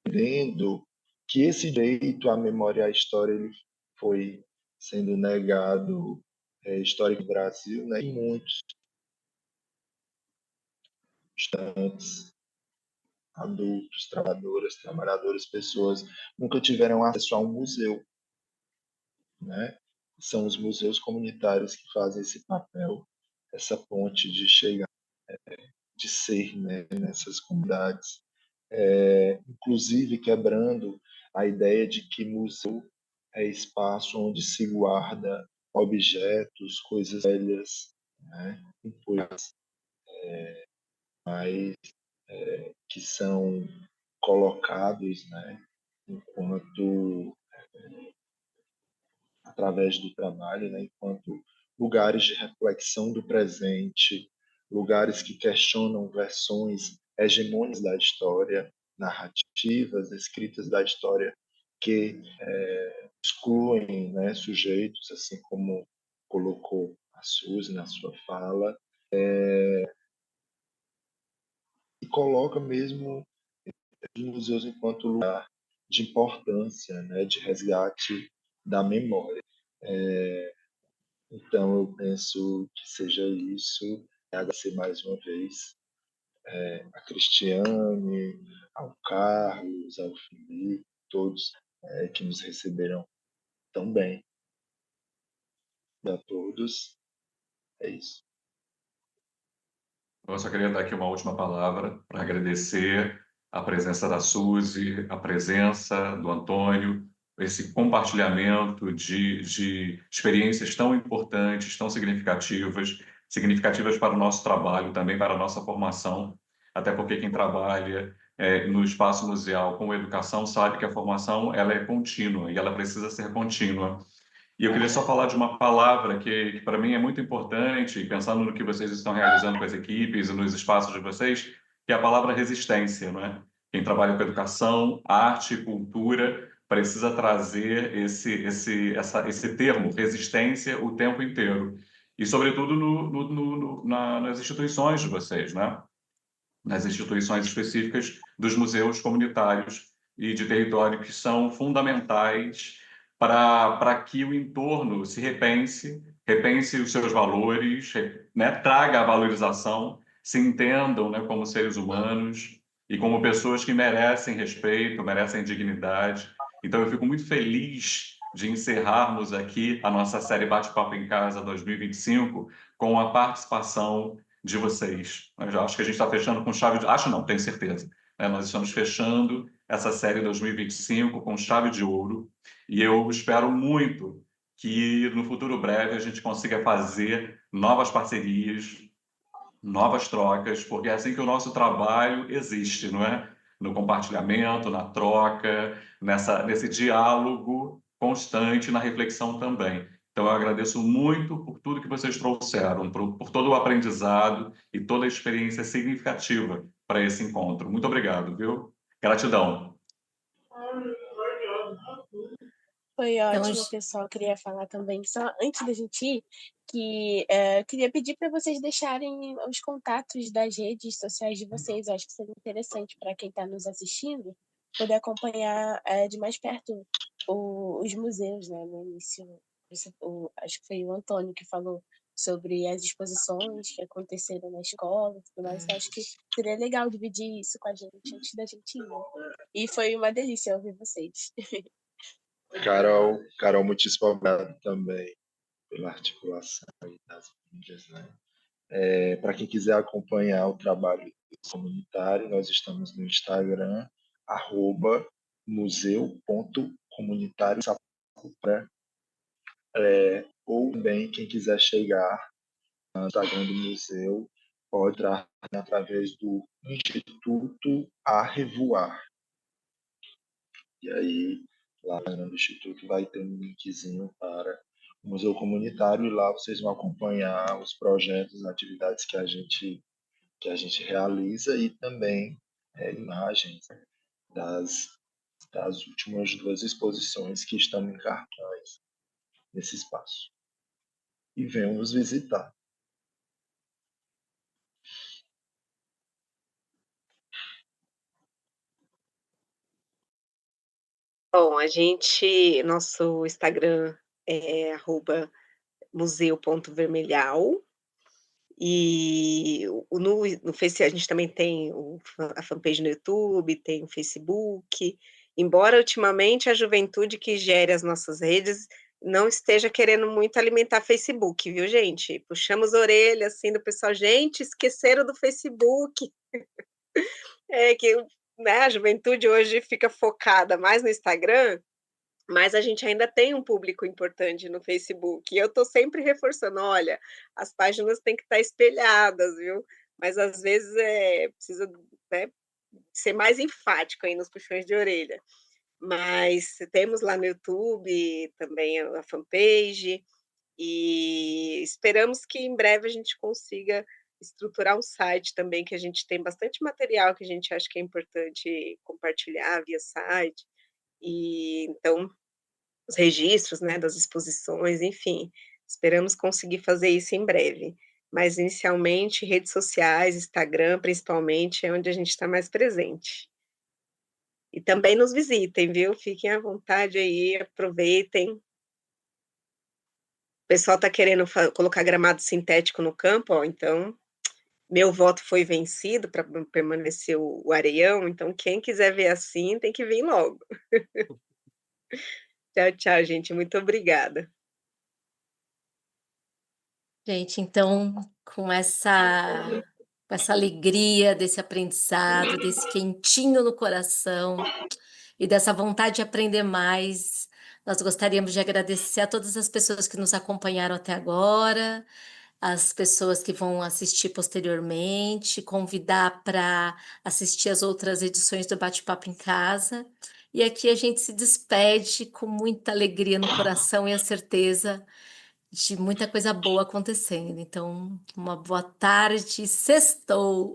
vendo que esse direito à memória e à história ele foi sendo negado histórico no Brasil, né? E muitos estudantes, adultos, trabalhadoras, pessoas nunca tiveram acesso a um museu, né? São os museus comunitários que fazem esse papel, essa ponte de chegar, de ser, né, nessas comunidades, inclusive quebrando a ideia de que museu é espaço onde se guarda objetos, coisas velhas, né, coisas mais que são colocados, né, enquanto através do trabalho, né, enquanto lugares de reflexão do presente, lugares que questionam versões hegemônicas da história, narrativas escritas da história que excluem, né, sujeitos, assim como colocou a Suzy na sua fala, e coloca mesmo os museus enquanto lugar de importância, né, de resgate da memória. Então, eu penso que seja isso. Agradecer mais uma vez a Cristiane, ao Carlos, ao Felipe, todos que nos receberam tão bem. A todos, é isso. Eu só queria dar aqui uma última palavra para agradecer a presença da Suzy, a presença do Antônio, esse compartilhamento de experiências tão importantes, tão significativas para o nosso trabalho, também para a nossa formação, até porque quem trabalha no espaço museal com educação sabe que a formação ela é contínua e ela precisa ser contínua. E eu queria só falar de uma palavra que para mim é muito importante, pensando no que vocês estão realizando com as equipes e nos espaços de vocês, que é a palavra resistência, não é? Quem trabalha com educação, arte e cultura precisa trazer esse termo, resistência, o tempo inteiro. E, sobretudo, nas instituições de vocês, né? Nas instituições específicas dos museus comunitários e de território que são fundamentais para que o entorno se repense os seus valores, né, traga a valorização, se entendam, né, como seres humanos e como pessoas que merecem respeito, merecem dignidade. Então, eu fico muito feliz de encerrarmos aqui a nossa série Bate-Papo em Casa 2025 com a participação de vocês. Eu já acho que a gente está fechando com chave de... Acho não, tenho certeza. Nós estamos fechando essa série 2025 com chave de ouro e eu espero muito que no futuro breve a gente consiga fazer novas parcerias, novas trocas, porque é assim que o nosso trabalho existe, não é? No compartilhamento, na troca, nesse diálogo constante, na reflexão também. Então, eu agradeço muito por tudo que vocês trouxeram, por todo o aprendizado e toda a experiência significativa para esse encontro. Muito obrigado, viu? Gratidão. Foi Então, ótimo, pessoal. Queria falar também, só antes da gente ir, que queria pedir para vocês deixarem os contatos das redes sociais de vocês. Eu acho que seria interessante para quem está nos assistindo poder acompanhar de mais perto os museus, né? No início, acho que foi o Antônio que falou sobre as exposições que aconteceram na escola e tudo mais. Eu acho que seria legal dividir isso com a gente antes da gente ir, né? E foi uma delícia ouvir vocês. Carol, muitíssimo obrigado também pela articulação aí das mídias, né? Para quem quiser acompanhar o trabalho comunitário, nós estamos no Instagram, @museu.comunitário, ou também quem quiser chegar no Instagram do museu pode entrar através do Instituto A Revoar. E aí, lá no Instituto vai ter um linkzinho para o Museu Comunitário e lá vocês vão acompanhar os projetos, as atividades que a gente realiza e também imagens das últimas 2 exposições que estão em cartaz nesse espaço. E venham nos visitar. Bom, nosso Instagram é @museu.vermelhal, e no Face a gente também tem a fanpage no YouTube, tem o Facebook, embora ultimamente a juventude que gere as nossas redes não esteja querendo muito alimentar Facebook, viu, gente? Puxamos a orelha, assim, do pessoal: "Gente, esqueceram do Facebook". É que, né, a juventude hoje fica focada mais no Instagram, mas a gente ainda tem um público importante no Facebook, e eu estou sempre reforçando: "Olha, as páginas têm que estar espelhadas, viu". Mas às vezes, precisa, né, ser mais enfático aí nos puxões de orelha. Mas temos lá no YouTube também a fanpage, e esperamos que em breve a gente consiga estruturar um site também, que a gente tem bastante material que a gente acha que é importante compartilhar via site, e então os registros, né, das exposições, enfim, esperamos conseguir fazer isso em breve. Mas inicialmente redes sociais, Instagram principalmente, é onde a gente está mais presente. E também nos visitem, viu, fiquem à vontade aí, aproveitem. O pessoal está querendo colocar gramado sintético no campo, ó, então meu voto foi vencido para permanecer o areião, então quem quiser ver assim tem que vir logo. Tchau, tchau, gente, muito obrigada. Gente, então, com essa alegria desse aprendizado, desse quentinho no coração e dessa vontade de aprender mais, nós gostaríamos de agradecer a todas as pessoas que nos acompanharam até agora, as pessoas que vão assistir posteriormente, convidar para assistir as outras edições do Bate-Papo em Casa. E aqui a gente se despede com muita alegria no coração e a certeza de muita coisa boa acontecendo. Então, uma boa tarde, sextou!